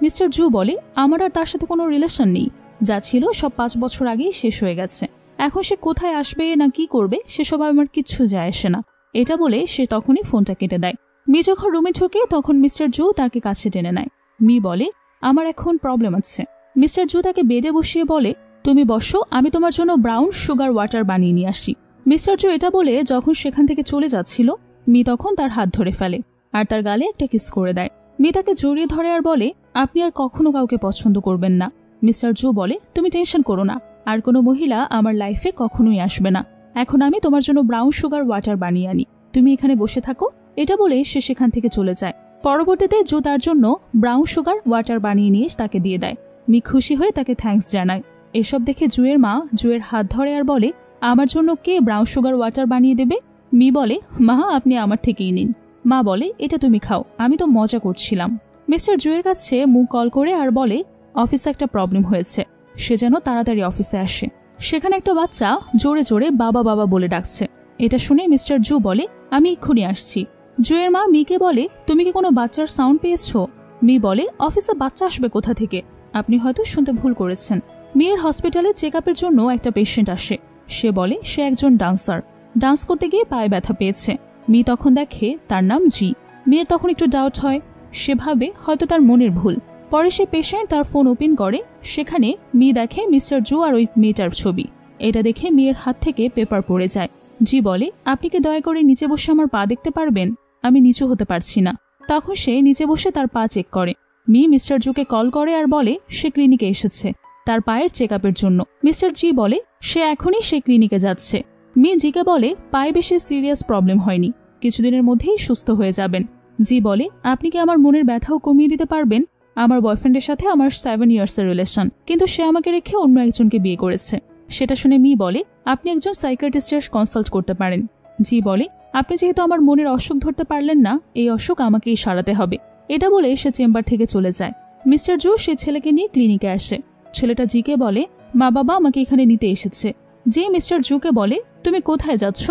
মিস্টার জু বলে আমার আর তার সাথে কোনো রিলেশন নেই, যা ছিল সব 5 বছর আগেই শেষ হয়ে গেছে। এখন সে কোথায় আসবে না কি করবে সেসব আমার কিচ্ছু যায় আসে না। এটা বলে সে তখনই ফোনটা কেটে দেয়। মি যখন রুমে ঢোকে তখন মিস্টার জু তাকে কাছে টেনে নেয়। মি বলে আমার এখন প্রবলেম আছে। মিস্টার জু তাকে বেডে বসিয়ে বলে তুমি বসো, আমি তোমার জন্য ব্রাউন সুগার ওয়াটার বানিয়ে নিয়ে আসি। মিস্টার জু এটা বলে যখন সেখান থেকে চলে যাচ্ছিল মি তখন তার হাত ধরে ফেলে আর তার গালে একটা কিস করে দেয়। মি তাকে জড়িয়ে ধরে আর বলে আপনি আর কখনো কাউকে পছন্দ করবেন না। মিস্টার জু বলে তুমি টেনশন করো না, আর কোনো মহিলা আমার লাইফে কখনোই আসবে না। এখন আমি তোমার জন্য ব্রাউন সুগার ওয়াটার বানিয়ে আনি, তুমি এখানে বসে থাকো। এটা বলে সে সেখান থেকে চলে যায়। পরবর্তীতে জু তার জন্য ব্রাউন সুগার ওয়াটার বানিয়ে নিয়ে তাকে দিয়ে দেয়। মি খুশি হয়ে তাকে থ্যাঙ্কস জানায়। এসব দেখে জুয়ের মা জুয়ের হাত ধরে আর বলে আমার জন্য কে ব্রাউন সুগার ওয়াটার বানিয়ে দেবে? মি বলে মা আপনি আমার থেকেই নিন। মা বলে এটা তুমি খাও, আমি তো মজা করছিলাম। মিস্টার জুয়ের কাছে মুখ কল করে আর বলে অফিসে একটা প্রবলেম হয়েছে, সে যেন তাড়াতাড়ি অফিসে আসে। সেখানে একটা বাচ্চা জোরে জোরে বাবা বাবা বলে ডাকছে। এটা শুনে মিস্টার জু বলে আমি এক্ষুনি আসছি। জুয়ের মা মিকে বলে তুমি কি কোনো বাচ্চার সাউন্ড পেয়েছো? মি বলে অফিসে বাচ্চা আসবে কোথা থেকে, আপনি হয়তো শুনতে ভুল করেছেন। মেয়ের হসপিটালে চেক আপের জন্য একটা পেশেন্ট আসে। সে বলে সে একজন ডান্সার, ডান্স করতে গিয়ে পায়ে ব্যথা পেয়েছে। মি তখন দেখে তার নাম জি। মেয়ের তখন একটু ডাউট হয়, সে ভাবে হয়তো তার মনের ভুল। পরে সে পেশেন্ট তার ফোন ওপেন করে, সেখানে মি দেখে মিস্টার জু আর ওই মেয়েটার ছবি। এটা দেখে মেয়ের হাত থেকে পেপার পড়ে যায়। জি বলে আপনি কি দয়া করে নিচে বসে আমার পা দেখতে পারবেন, আমি নিচু হতে পারছি না। তখন সে নিচে বসে তার পা চেক করে। মি মিস্টার জুকে কল করে আর বলে সে ক্লিনিকে এসেছে তার পায়ের চেক আপের জন্য। মিস্টার জি বলে সে এখনই সে ক্লিনিকে যাচ্ছে। মি জিকে বলে পায়ে বেশি সিরিয়াস প্রবলেম হয়নি, কিছুদিনের মধ্যেই সুস্থ হয়ে যাবেন। জি বলে আপনি কি আমার মনের ব্যথাও কমিয়ে দিতে পারবেন? আমার বয়ফ্রেন্ডের সাথে আমার 7 ইয়ার্সের রিলেশন, কিন্তু সে আমাকে রেখে অন্য একজনকে বিয়ে করেছে। সেটা শুনে মি বলে আপনি একজন সাইকিয়াট্রিস্টের কনসাল্ট করতে পারেন। জি বলে আপনি যেহেতু আমার মনের অসুখ ধরতে পারলেন না, এই অসুখ আমাকেই সারাতে হবে। এটা বলে সে চেম্বার থেকে চলে যায়। মিস্টার জু সে ছেলেকে নিয়ে ক্লিনিকে আসে। ছেলেটা জিকে বলে মা বাবা আমাকে এখানে নিতে এসেছে। জি মিস্টার জুকে বলে তুমি কোথায় যাচ্ছ?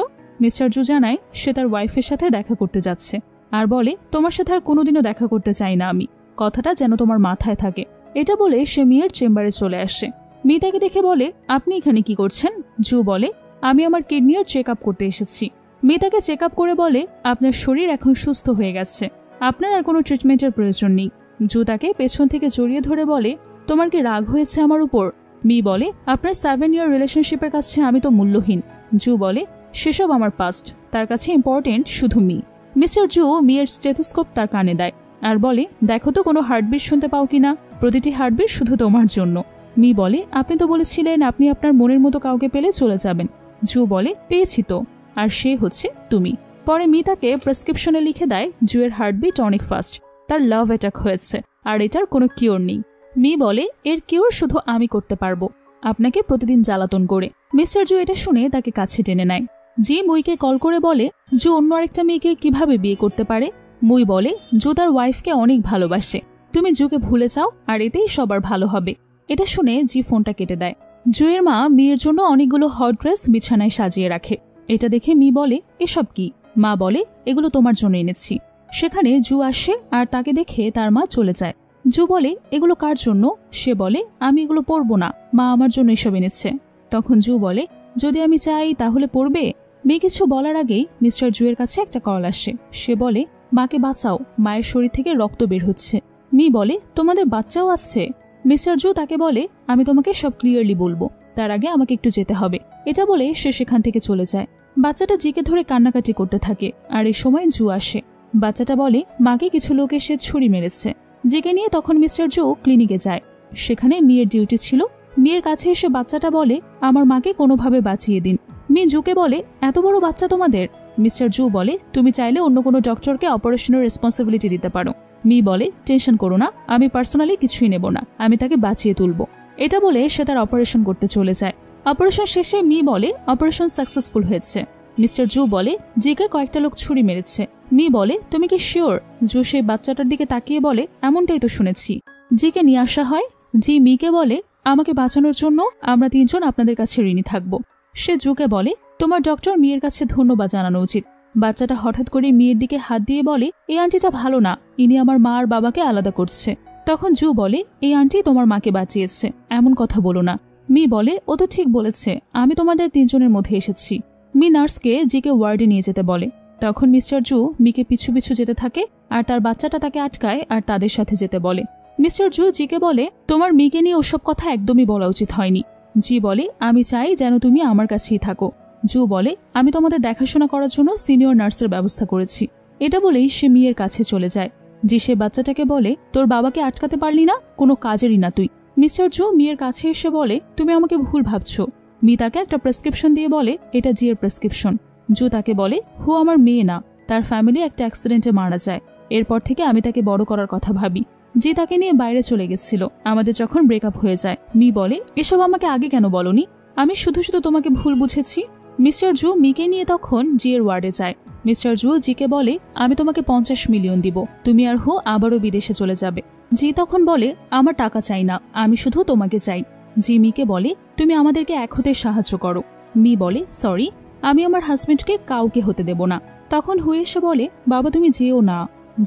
মিস্টার জু জানায় সে তার ওয়াইফের সাথে দেখা করতে যাচ্ছে আর বলে তোমার সাথে আর কোনোদিনও দেখা করতে চাই না আমি, কথাটা যেন তোমার মাথায় থাকে। এটা বলে সে মেয়ের চেম্বারে চলে আসে। মি তাকে দেখে বলে আপনি এখানে কি করছেন? জু বলে আমি আমার কিডনির চেক আপ করতে এসেছি। মি তাকে চেক আপ করে বলে আপনার শরীর এখন সুস্থ হয়ে গেছে, আপনার আর কোনো ট্রিটমেন্টের প্রয়োজন নেই। জু তাকে পেছন থেকে জড়িয়ে ধরে বলে তোমার কি রাগ হয়েছে আমার উপর? মি বলে আপনার 7 ইয়ার রিলেশনশিপের কাছে আমি তো মূল্যহীন। জু বলে সেসব আমার পাস্ট, তার কাছে ইম্পর্টেন্ট শুধু মি। মিস্টার জু মিয়ের স্টেথোস্কোপ তার কানে দেয় আর বলে দেখো তো কোনো হার্টবিট শুনতে পাও কিনা, প্রতিটি হার্টবিট শুধু তোমার জন্য। মি বলে আপনি তো বলেছিলেন আপনি আপনার মনের মতো কাউকে পেলে চলে যাবেন। জু বলে পেয়েছি তো, আর সে হচ্ছে তুমি। পরে মি তাকে প্রেসক্রিপশনে লিখে দেয় জুয়ের হার্টবিট অনেক ফাস্ট, তার লাভ অ্যাটাক হয়েছে আর এটার কোনো কিওর নেই। মি বলে এর কিওর শুধু আমি করতে পারবো, আপনাকে প্রতিদিন জ্বালাতন করে। মিস্টার জু এটা শুনে তাকে কাছে টেনে নেয়। জি মুইকে কল করে বলে জু অন্য আরেকটা মেয়েকে কিভাবে বিয়ে করতে পারে। মুই বলে জু তার ওয়াইফকে অনেক ভালোবাসে, তুমি জুকে ভুলে যাও আর এতেই সবার ভালো হবে। এটা শুনে জি ফোনটা কেটে দেয়। জুয়ের মা মেয়ের জন্য অনেকগুলো হট ড্রেস বিছানায় সাজিয়ে রাখে। এটা দেখে মি বলে এসব কি? মা বলে এগুলো তোমার জন্য এনেছি। সেখানে জু আসে আর তাকে দেখে তার মা চলে যায়। জু বলে এগুলো কার জন্য? সে বলে আমি এগুলো পরবো না, মা আমার জন্য এসব এনেছে। তখন জু বলে যদি আমি চাই তাহলে পরবে। মেয়ে কিছু বলার আগেই মিস্টার জুয়ের কাছে একটা কল আসে। সে বলে মাকে বাঁচাও, মায়ের শরীর থেকে রক্ত বের হচ্ছে। মি বলে তোমাদের বাচ্চাও আসছে? মিস্টার জু তাকে বলে আমি তোমাকে সব ক্লিয়ারলি বলবো, তার আগে আমাকে একটু যেতে হবে। এটা বলে সে সেখান থেকে চলে যায়। বাচ্চাটা জিকে ধরে কান্নাকাটি করতে থাকে আর এই সময় জু আসে। বাচ্চাটা বলে মাকে কিছু লোক এসে ছুরি মেরেছে। জিকে নিয়ে তখন মিস্টার জু ক্লিনিকে যায়। সেখানে মেয়ের ডিউটি ছিল। মেয়ের কাছে এসে বাচ্চাটা বলে আমার মাকে কোনোভাবে বাঁচিয়ে দিন। মেয়ে জুকে বলে এত বড় বাচ্চা তোমাদের? মিস্টার জু বলে তুমি চাইলে অন্য কোনো ডক্টরকে অপারেশনের রেসপন্সিবিলিটি দিতে পারো। মি বলে টেনশন করো না, আমি পার্সোনালি কিছুই নেব না, আমি তাকে বাঁচিয়ে তুলব। এটা বলে সে তার অপারেশন করতে চলে যায়। অপারেশন শেষে মি বলে অপারেশন সাকসেসফুল হয়েছে। মিস্টার জু বলে জিকে কয়েকটা লোক ছুরি মেরেছে। মি বলে তুমি কি শিওর? জু সেই বাচ্চাটার দিকে তাকিয়ে বলে এমনটাই তো শুনেছি। জিকে নিয়ে আসা হয়। জি মিকে বলে আমাকে বাঁচানোর জন্য আমরা 3জন আপনাদের কাছে ঋণী থাকব। সে জুকে বলে তোমার ডক্টর মিয়ের কাছে ধন্যবাদ জানানো উচিত, বাচ্চাটা হঠাৎ করে মেয়ের দিকে হাত দিয়ে বলে, এই আন্টিটা ভালো না, ইনি আমার মা আর বাবাকে আলাদা করছে। তখন জু বলে, এই আন্টি তোমার মাকে বাঁচিয়েছে, এমন কথা বলো না। মি বলে, ও তো ঠিক বলেছে, আমি তোমাদের 3 জনের মধ্যে এসেছি। মি নার্সকে জিকে ওয়ার্ডে নিয়ে যেতে বলে। তখন মিস্টার জু মিকে পিছু পিছু যেতে থাকে আর তার বাচ্চাটা তাকে আটকায় আর তাদের সাথে যেতে বলে। মিস্টার জু জিকে বলে, তোমার মিকে নিয়ে ওসব কথা একদমই বলা উচিত হয়নি। জি বলে, আমি চাই যেন তুমি আমার কাছেই থাকো। জু বলে, আমি তোমাদের দেখাশোনা করার জন্য সিনিয়র নার্সের ব্যবস্থা করেছি। এটা বলেই সে মিয়ের কাছে চলে যায়। জি সে বাচ্চাটাকে বলে, তোর বাবাকে আটকাতে পারলি না, কোনো কাজেরই না তুই। মিস্টার জু মিয়ের কাছে এসে বলে, তুমি আমাকে ভুল ভাবছো। মি তাকে একটা প্রেসক্রিপশন দিয়ে বলে, এটা জিয়ের প্রেসক্রিপশন। জু তাকে বলে, হু আমার মেয়ে না, তার ফ্যামিলি একটা অ্যাক্সিডেন্টে মারা যায়। এরপর থেকে আমি তাকে বড় করার কথা ভাবি। জি তাকে নিয়ে বাইরে চলে গেছিল আমাদের যখন ব্রেকআপ হয়ে যায়। মি বলে, এসব আমাকে আগে কেন বলনি, আমি শুধু শুধু তোমাকে ভুল বুঝেছি। মিস্টার জু মিকে নিয়ে তখন জিয়ের ওয়ার্ডে যায়। মিস্টার জু জিকে বলে, আমি তোমাকে 50 মিলিয়ন দিব, তুমি আর হু আবারও বিদেশে চলে যাবে। জি তখন বলে, আমার টাকা চাই না, আমি শুধু তোমাকে চাই। জি মিকে বলে, তুমি আমাদেরকে এক হতে সাহায্য করো। মি বলে, সরি, আমি আমার হাজবেন্ডকে কাউকে হতে দেব না। তখন হু এসে বলে, বাবা তুমি যেও না।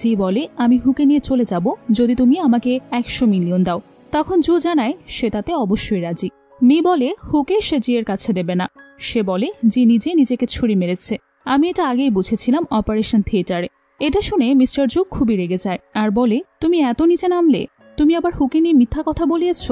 জি বলে, আমি হুকে নিয়ে চলে যাব যদি তুমি আমাকে 100 মিলিয়ন দাও। তখন জু জানায় সে তাতে অবশ্যই রাজি। মি বলে, হুকে সে জিয়ের কাছে দেবে না। সে বলে, জি নিজেকে ছুরি মেরেছে, আমি এটা আগেই বুঝেছিলাম অপারেশন থিয়েটারে। এটা শুনে মিস্টার জু খুবই রেগে যায় আর বলে, তুমি এত নিচে নামলে, তুমি আবার হুকে নিয়ে মিথ্যা কথা বলিয়েছ,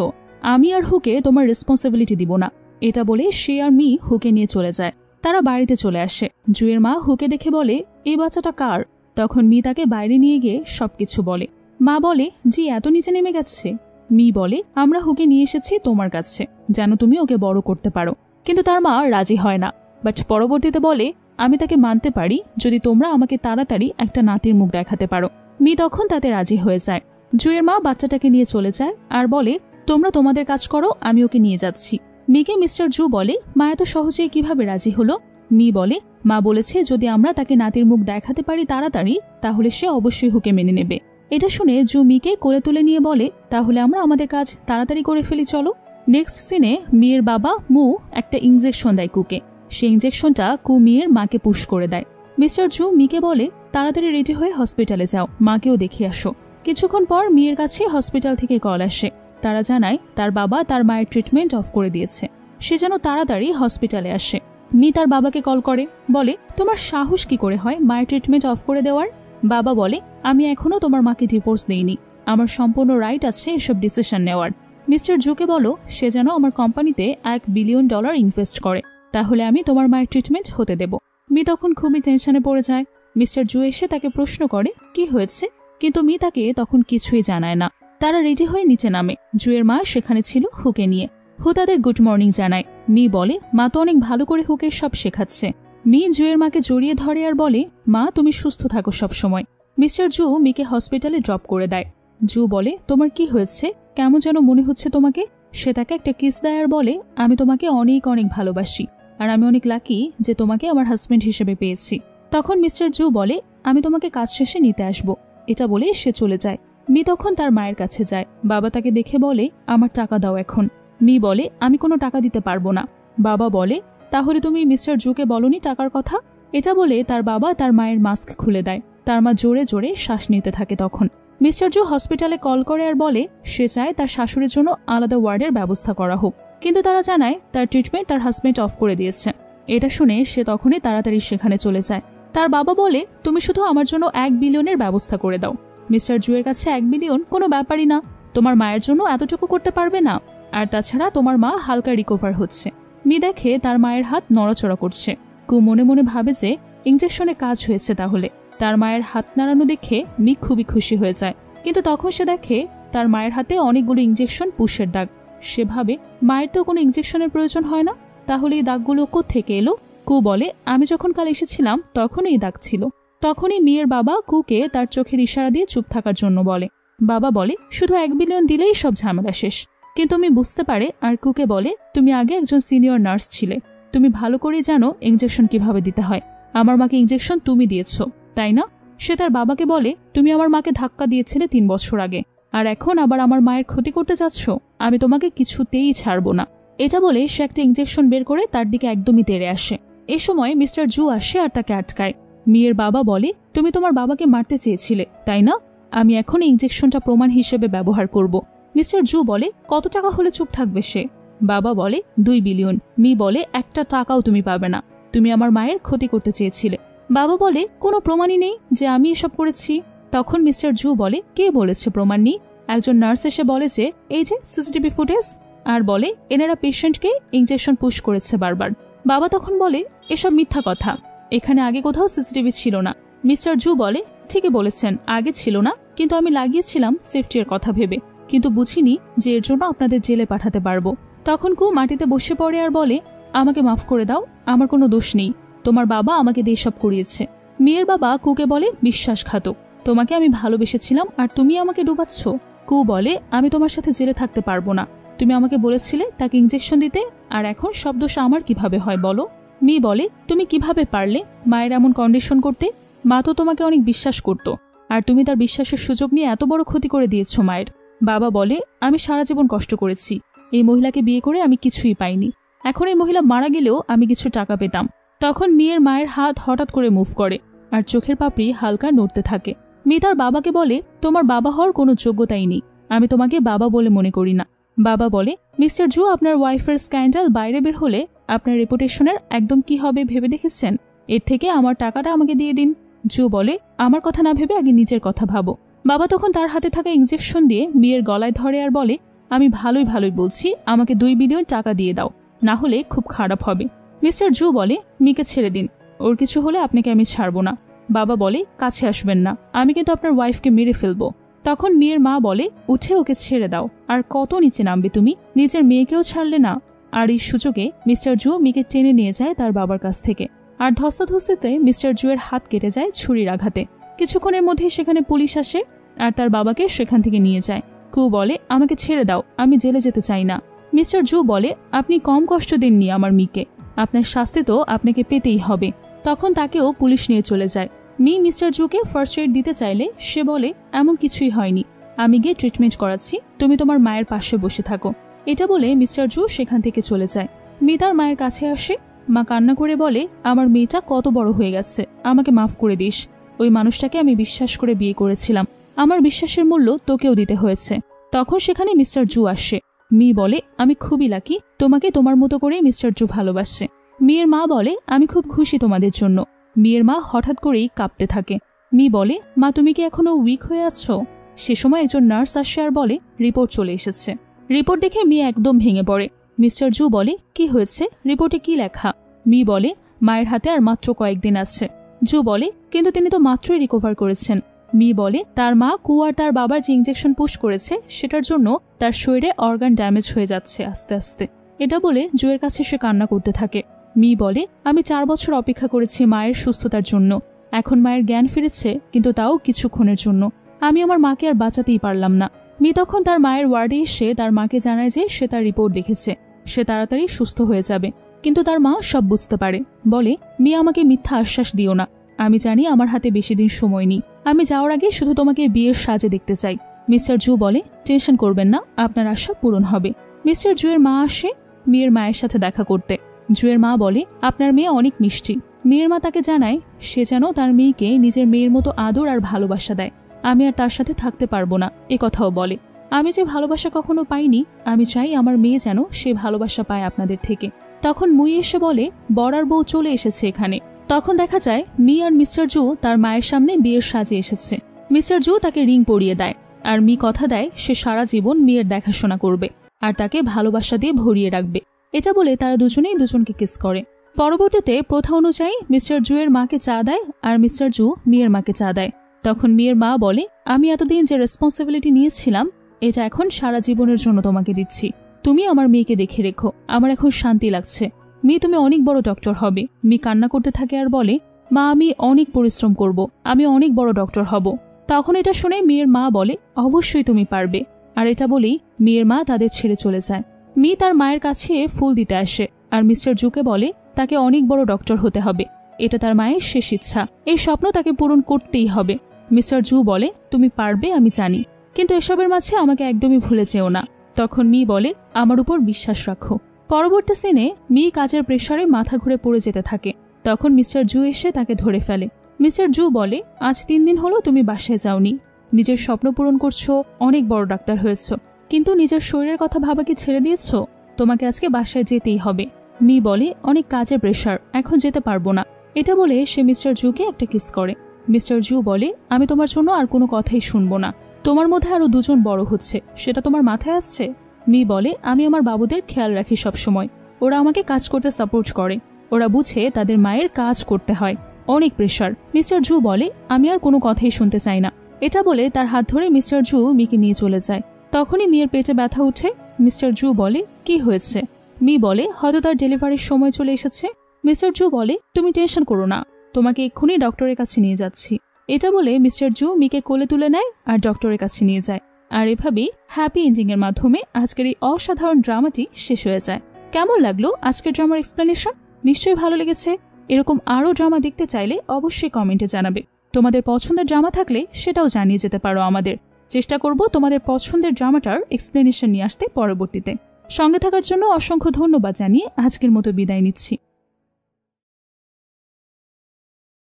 আমি আর হুকে তোমার রেসপন্সিবিলিটি দিব না। এটা বলে সে আর মি হুকে নিয়ে চলে যায়। তারা বাড়িতে চলে আসে। জুয়ের মা হুকে দেখে বলে, এই বাচ্চাটা কার? তখন মি তাকে বাইরে নিয়ে গিয়ে সবকিছু বলে। মা বলে, জি এত নিচে নেমে গেছে। মি বলে, আমরা হুকে নিয়ে এসেছি তোমার কাছে যেন তুমি ওকে বড় করতে পারো। কিন্তু তার মা রাজি হয় না, বাট পরবর্তীতে বলে, আমি তাকে মানতে পারি যদি তোমরা আমাকে তাড়াতাড়ি একটা নাতির মুখ দেখাতে পারো। মি তখন তাতে রাজি হয়ে যায়। জুয়ের মা বাচ্চাটাকে নিয়ে চলে যায় আর বলে, তোমরা তোমাদের কাজ করো, আমি ওকে নিয়ে যাচ্ছি। মিকে মিস্টার জু বলে, মা এত সহজেই কিভাবে রাজি হলো? মি বলে, মা বলেছে যদি আমরা তাকে নাতির মুখ দেখাতে পারি তাড়াতাড়ি, তাহলে সে অবশ্যই হুকে মেনে নেবে। এটা শুনে জু মিকে কোলে তুলে নিয়ে বলে, তাহলে আমরা আমাদের কাজ তাড়াতাড়ি করে ফেলি চলো। নেক্সট সিনে মিয়ের বাবা মু একটা ইনজেকশন দেয় কুকে। সেই ইনজেকশনটা কু মিয়ের মাকে পুশ করে দেয়। মিস্টার জু মিকে বলে, তাড়াতাড়ি রেডি হয়ে হসপিটালে যাও, মাকেও দেখে আসো। কিছুক্ষণ পর মিয়ের কাছে হসপিটাল থেকে কল আসে। তারা জানায় তার বাবা তার মায়ের ট্রিটমেন্ট অফ করে দিয়েছে, সে যেন তাড়াতাড়ি হসপিটালে আসে। মি তার বাবাকে কল করে, বলে, তোমার সাহস কি করে হয় মায়ের ট্রিটমেন্ট অফ করে দেওয়ার? বাবা বলে, আমি এখনো তোমার মাকে ডিভোর্স দেইনি, আমার সম্পূর্ণ রাইট আছে এসব ডিসিশন নেওয়ার। মিস্টার জুকে বলো সে যেন আমার কোম্পানিতে $1 বিলিয়ন ইনভেস্ট করে, তাহলে আমি তোমার মায়ের ট্রিটমেন্ট হতে দেব। মি তখন খুবই টেনশনে পড়ে যায়। মিস্টার জু এসে তাকে প্রশ্ন করে কি হয়েছে, কিন্তু মি তাকে তখন কিছুই জানায় না। তারা রেডি হয়ে নিচে নামে। জুয়ের মা সেখানে ছিল হুকে নিয়ে। হু তাদের গুড মর্নিং জানায়। মি বলে, মা তো অনেক ভালো করে হুকে সব শেখাচ্ছে। মি জুয়ের মাকে জড়িয়ে ধরে আর বলে, মা তুমি সুস্থ থাকো সব সময়। মিস্টার জু মিকে হসপিটালে ড্রপ করে দেয়। জু বলে, তোমার কি হয়েছে, কেমন যেন মনে হচ্ছে তোমাকে? সে তাকে একটা কিস দেয় আর বলে, আমি তোমাকে অনেক অনেক ভালোবাসি আর আমি অনেক লাকি যে তোমাকে আমার হাজবেন্ড হিসেবে পেয়েছি। তখন মিস্টার জু বলে, আমি তোমাকে কাজ শেষে নিতে আসব। এটা বলে সে চলে যায়। মি তখন তার মায়ের কাছে যায়। বাবা তাকে দেখে বলে, আমার টাকা দাও এখন। মি বলে, আমি কোনো টাকা দিতে পারবো না। বাবা বলে, তাহলে তুমি মিস্টার জুকে বলনি টাকার কথা? এটা বলে তার বাবা তার মায়ের মাস্ক খুলে দেয়। তার মা জোরে জোরে শ্বাস নিতে থাকে। তখন মিস্টার জু হসপিটালে কল করে আর বলে সে চায় তার শাশুড়ির জন্য আলাদা ওয়ার্ডের ব্যবস্থা করা হোক, কিন্তু তারা জানায় তার ট্রিটমেন্ট তার হাজবেন্ড অফ করে দিয়েছে। এটা শুনে সে তখনই তাড়াতাড়ি সেখানে চলে যায়। তার বাবা বলে, তুমি শুধু আমার জন্য $1 বিলিয়নের ব্যবস্থা করে দাও। মিস্টার জুয়ের কাছে $1 বিলিয়ন কোনো ব্যাপারই না, তোমার মায়ের জন্য এতটুকু করতে পারবে না। আর তাছাড়া তোমার মা হালকা রিকভার হচ্ছে। মি দেখে তার মায়ের হাত নড়াচড়া করছে। কু মনে মনে ভাবে যে ইনজেকশনে কাজ হয়েছে। তাহলে তার মায়ের হাত নাড়ানো দেখে মি খুবই খুশি হয়ে যায়। কিন্তু তখন সে দেখে তার মায়ের হাতে অনেকগুলো ইনজেকশন পুশের দাগ। সে ভাবে মায়ের তো কোনো ইনজেকশনের প্রয়োজন হয় না, তাহলে এই দাগগুলো কোত্থেকে এলো? কু বলে, আমি যখন কাল এসেছিলাম তখন এই দাগ ছিল। তখনই মিয়ের বাবা কুকে তার চোখের ইশারা দিয়ে চুপ থাকার জন্য বলে। বাবা বলে, শুধু $1 বিলিয়ন দিলেই সব ঝামেলা শেষ। কিন্তু আমি বুঝতে পারে আর কুকে বলে, তুমি আগে একজন সিনিয়র নার্স ছিলে, তুমি ভালো করে জানো ইনজেকশন কিভাবে দিতে হয়। আমার মাকে ইনজেকশন তুমি দিয়েছ, তাই না? সে তার বাবাকে বলে, তুমি আমার মাকে ধাক্কা দিয়েছিলে 3 বছর আগে, আর এখন আবার আমার মায়ের ক্ষতি করতে চাচ্ছ। আমি তোমাকে কিছুতেই ছাড়বো না। এটা বলে সে একটা ইনজেকশন বের করে তার দিকে একদমই তেড়ে আসে। এ সময় মিস্টার জু আসে আর তাকে আটকায়। মেয়ের বাবা বলে, তুমি তোমার বাবাকে মারতে চেয়েছিলে তাই না? আমি এখন ইনজেকশনটা প্রমাণ হিসেবে ব্যবহার করব। মিস্টার জু বলে, কত টাকা হলে চুপ থাকবে সে? বাবা বলে, 2 বিলিয়ন। মি বলে, একটা টাকাও তুমি পাবে না, তুমি আমার মায়ের ক্ষতি করতে চেয়েছিলে। বাবা বলে, কোনো প্রমাণই নেই যে আমি এসব করেছি। তখন মিস্টার জু বলে, কে বলেছে প্রমাণ নেই? একজন নার্স এসে বলে যে এই যে সিসিটিভি ফুটেজ, আর বলে এনারা পেশেন্টকে ইনজেকশন পুশ করেছে বারবার। বাবা তখন বলে, এসব মিথ্যা কথা, এখানে আগে কোথাও সিসিটিভি ছিল না। মিস্টার জু বলে, ঠিকই বলেছেন, আগে ছিল না, কিন্তু আমি লাগিয়েছিলাম সেফটির কথা ভেবে, কিন্তু বুঝিনি যে এর জন্য আপনাদের জেলে পাঠাতে পারবো। তখন কু মাটিতে বসে পড়ে আর বলে, আমাকে মাফ করে দাও, আমার কোনো দোষ নেই, তোমার বাবা আমাকে দিয়ে সব করিয়েছে। মেয়ের বাবা কুকে বলে, বিশ্বাসঘাতক, তোমাকে আমি ভালোবেসেছিলাম আর তুমি আমাকে ডুবাচ্ছ। কু বলে, আমি তোমার সাথে জেলে থাকতে পারবো না, তুমি আমাকে বলেছিলে তাকে ইনজেকশন দিতে, আর এখন সব দোষ আমার কিভাবে হয় বলো? মি বলে, তুমি কিভাবে পারলে মায়ের এমন কন্ডিশন করতে? মা তো তোমাকে অনেক বিশ্বাস করত, আর তুমি তার বিশ্বাসের সুযোগ নিয়ে এত বড় ক্ষতি করে দিয়েছ মায়ের। বাবা বলে, আমি সারা জীবন কষ্ট করেছি, এই মহিলাকে বিয়ে করে আমি কিছুই পাইনি, এখন এই মহিলা মারা গেলেও আমি কিছু টাকা পেতাম। তখন মেয়ের মায়ের হাত হঠাৎ করে মুভ করে আর চোখের পাপড়ি হালকা নড়তে থাকে। মেয়ে তার বাবাকে বলে, তোমার বাবা হওয়ার কোনো যোগ্যতাই নেই, আমি তোমাকে বাবা বলে মনে করি না। বাবা বলে, মিস্টার জু, আপনার ওয়াইফের স্ক্যান্ডাল বাইরে বের হলে আপনার রেপুটেশনের একদম কি হবে ভেবে দেখেছেন? এর থেকে আমার টাকাটা আমাকে দিয়ে দিন। জু বলে, আমার কথা না ভেবে আগে নিজের কথা ভাবো। বাবা তখন তার হাতে থাকা ইনজেকশন দিয়ে মেয়ের গলায় ধরে আর বলে, আমি ভালোই বলছি, আমাকে 2 বিলিয়ন টাকা দিয়ে দাও, না হলে খুব খারাপ হবে। মিস্টার জু বলে, মিকে ছেড়ে দিন, ওর কিছু হলে আপনাকে আমি ছাড়বো না। বাবা বলে, কাছে আসবেন না, আমি কিন্তু আপনার ওয়াইফকে মেরে ফেলবো। তখন মেয়ের মা বলে, উঠে ওকে ছেড়ে দাও, আর কত নিচে নামবে তুমি, নিজের মেয়েকেও ছাড়লে না। আর এই সুযোগে মিস্টার জু মিকে টেনে নিয়ে যায় তার বাবার কাছ থেকে, আর ধস্তাধস্তিতে মিস্টার জুয়ের হাত কেটে যায় ছুরির আঘাতে। কিছুক্ষণের মধ্যে সেখানে পুলিশ আসে আর তার বাবাকে সেখান থেকে নিয়ে যায়। কু বলে, আমাকে ছেড়ে দাও, আমি জেলে যেতে চাই না। মিস্টার জু বলে, আপনি কম কষ্ট দেননি আমার মিকে, আপনার শাস্তি তো আপনাকে পেতেই হবে। তখন তাকেও পুলিশ নিয়ে চলে যায়। মি মিস্টার জুকে ফার্স্ট এড দিতে চাইলে সে বলে, এমন কিছুই হয়নি, আমি গিয়ে ট্রিটমেন্ট করাচ্ছি, তুমি তোমার মায়ের পাশে বসে থাকো। এটা বলে মিস্টার জু সেখান থেকে চলে যায়। মি তার মায়ের কাছে আসে, মা কান্না করে বলে, আমার মেয়েটা কত বড় হয়ে গেছে, আমাকে মাফ করে দিস, ওই মানুষটাকে আমি বিশ্বাস করে বিয়ে করেছিলাম, আমার বিশ্বাসের মূল্য তোকেও দিতে হয়েছে। তখন সেখানে মিস্টার জু আসে। মি বলে, আমি খুবই লাকি, তোমাকে তোমার মতো করে মিস্টার জু ভালোবাসে। মেয়ের মা বলে, আমি খুব খুশি তোমাদের জন্য। মেয়ের মা হঠাৎ করেই কাঁপতে থাকে। মি বলে, মা তুমি কি এখনো উইক হয়ে আছো? সে সময় একজন নার্স আসে আর বলে, রিপোর্ট চলে এসেছে। রিপোর্ট দেখে মি একদম ভেঙে পড়ে। মিস্টার জু বলে, কি হয়েছে, রিপোর্টে কি লেখা? মি বলে, মায়ের হাতে আর মাত্র কয়েকদিন আছে। জু বলে, কিন্তু তিনি তো মাত্রই রিকভার করেছেন। মি বলে, তার মা কু আর তার বাবার যে ইনজেকশন পুশ করেছে সেটার জন্য তার শরীরে অর্গান ড্যামেজ হয়ে যাচ্ছে আস্তে আস্তে। এটা বলে জুয়ের কাছে সে কান্না করতে থাকে। মি বলে, আমি 4 বছর অপেক্ষা করেছি মায়ের সুস্থতার জন্য, এখন মায়ের জ্ঞান ফিরেছে, কিন্তু তাও কিছুক্ষণের জন্য, আমি আমার মাকে আর বাঁচাতেই পারলাম না। মি তখন তার মায়ের ওয়ার্ডে এসে তার মাকে জানায় যে সে তার রিপোর্ট দেখেছে, সে তাড়াতাড়ি সুস্থ হয়ে যাবে। কিন্তু তার মা সব বুঝতে পারে, বলে, মি আমাকে মিথ্যা আশ্বাস দিও না, আমি জানি আমার হাতে বেশি দিন সময় নেই, আমি যাওয়ার আগে শুধু তোমাকে বিয়ের সাজে দেখতে চাই। মিস্টার জু বলে, টেনশন করবেন না, আপনার আশা পূরণ হবে। মিস্টার জুয়ের মা আসে মেয়ের মায়ের সাথে দেখা করতে। জুয়ের মা বলে, আপনার মেয়ে অনেক মিষ্টি। মেয়ের মা তাকে জানায় সে যেন তার মেয়েকে নিজের মেয়ের মতো আদর আর ভালোবাসা দেয়, আমি আর তার সাথে থাকতে পারবো না এ কথাও বলে। আমি যে ভালোবাসা কখনো পাইনি, আমি চাই আমার মেয়ে যেন সে ভালোবাসা পায় আপনাদের থেকে। তখন মুই এসে বলে, বর আর বউ চলে এসেছে এখানে। তখন দেখা যায় মি আর মিস্টার জু তার মায়ের সামনে বিয়ের সাজে এসেছে। মিস্টার জু তাকে রিং পরিয়ে দেয়, আর মি কথা দেয় সে সারা জীবন মেয়ের দেখাশোনা করবে আর তাকে ভালোবাসা দিয়ে ভরিয়ে রাখবে। এটা বলে তারা দুজনেই দুজনকে কিস করে। পরবর্তীতে প্রথা অনুযায়ী মিস্টার জুয়ের মাকে চা দেয় আর মিস্টার জু মেয়ের মাকে চা দেয়। তখন মেয়ের মা বলে, আমি এতদিন যে রেসপন্সিবিলিটি নিয়েছিলাম এটা এখন সারা জীবনের জন্য তোমাকে দিচ্ছি, তুমি আমার মেয়েকে দেখে রেখো, আমার এখন শান্তি লাগছে। মেয়ে তুমি অনেক বড় ডক্টর হবে। মি কান্না করতে থাকে আর বলে, মা আমি অনেক পরিশ্রম করব, আমি অনেক বড় ডক্টর হব। তখন এটা শুনে মেয়ের মা বলে, অবশ্যই তুমি পারবে। আর এটা বলেই মেয়ের মা তাদের ছেড়ে চলে যায়। মি তার মায়ের কাছে ফুল দিতে আসে আর মিস্টার জুকে বলে তাকে অনেক বড় ডক্টর হতে হবে, এটা তার মায়ের শেষ ইচ্ছা, এই স্বপ্ন তাকে পূরণ করতেই হবে। মিস্টার জু বলে, তুমি পারবে আমি জানি, কিন্তু এসবের মাঝে আমাকে একদমই ভুলে যেও না। তখন মি বলে, আমার উপর বিশ্বাস রাখো। পরবর্তী সিনে মি কাজের প্রেসারে মাথা ঘুরে পড়ে যেতে থাকে। তখন মিস্টার জু এসে তাকে ধরে ফেলে। মিস্টার জু বলে, আজ 3 দিন হলো তুমি বাসায় যাওনি। নিজের স্বপ্ন পূরণ করছো, অনেক বড় ডাক্তার হয়েছো, কিন্তু নিজের শরীরের কথা ভাবা কি ছেড়ে দিয়েছো? তোমাকে আজকে বাসায় যেতেই হবে। মি বলে, অনেক কাজের প্রেশার, এখন যেতে পারবো না। এটা বলে সে মিস্টার জুকে একটা কিস করে। মিস্টার জু বলে, আমি তোমার জন্য আর কোনো কথাই শুনবো না। তোমার মধ্যে আরো 2 জন বড় হচ্ছে, সেটা তোমার মাথায় আসছে? মি বলে, আমি আমার বাবুদের খেয়াল রাখি সব সময়। ওরা আমাকে কাজ করতে সাপোর্ট করে। ওরা বুঝে তাদের মায়ের কাজ করতে হয়। অনেক প্রেশার। মিস্টার জু বলে, আমি আর কোনো কথাই শুনতে চাই না। এটা বলে তার হাত ধরে মিস্টার জু মিকে নিয়ে চলে যায়। তখনই মেয়ের পেটে ব্যথা উঠে। মিস্টার জু বলে, কি হয়েছে? মি বলে, হয়তো তার ডেলিভারির সময় চলে এসেছে। মিস্টার জু বলে, তুমি টেনশন করো না, তোমাকে এক্ষুনি ডক্টরের কাছে নিয়ে যাচ্ছি। এটা বলে মিস্টার জু মিকে কোলে তুলে নেয় আর ডক্টরের কাছে নিয়ে যায়। আর এভাবেই হ্যাপি এন্ডিং এর মাধ্যমে আজকের এই অসাধারণ ড্রামাটি শেষ হয়ে যায়। কেমন লাগলো আজকের ড্রামার এক্সপ্লেনেশন? নিশ্চয়ই ভালো লেগেছে। এরকম আরও ড্রামা দেখতে চাইলে অবশ্যই কমেন্টে জানাবে। তোমাদের পছন্দের ড্রামা থাকলে সেটাও জানিয়ে যেতে পারো আমাদের। চেষ্টা করব তোমাদের পছন্দের ড্রামাটার এক্সপ্লেনেশন নিয়ে আসতে পরবর্তীতে। সঙ্গে থাকার জন্য অসংখ্য ধন্যবাদ জানিয়ে আজকের মতো বিদায় নিচ্ছি।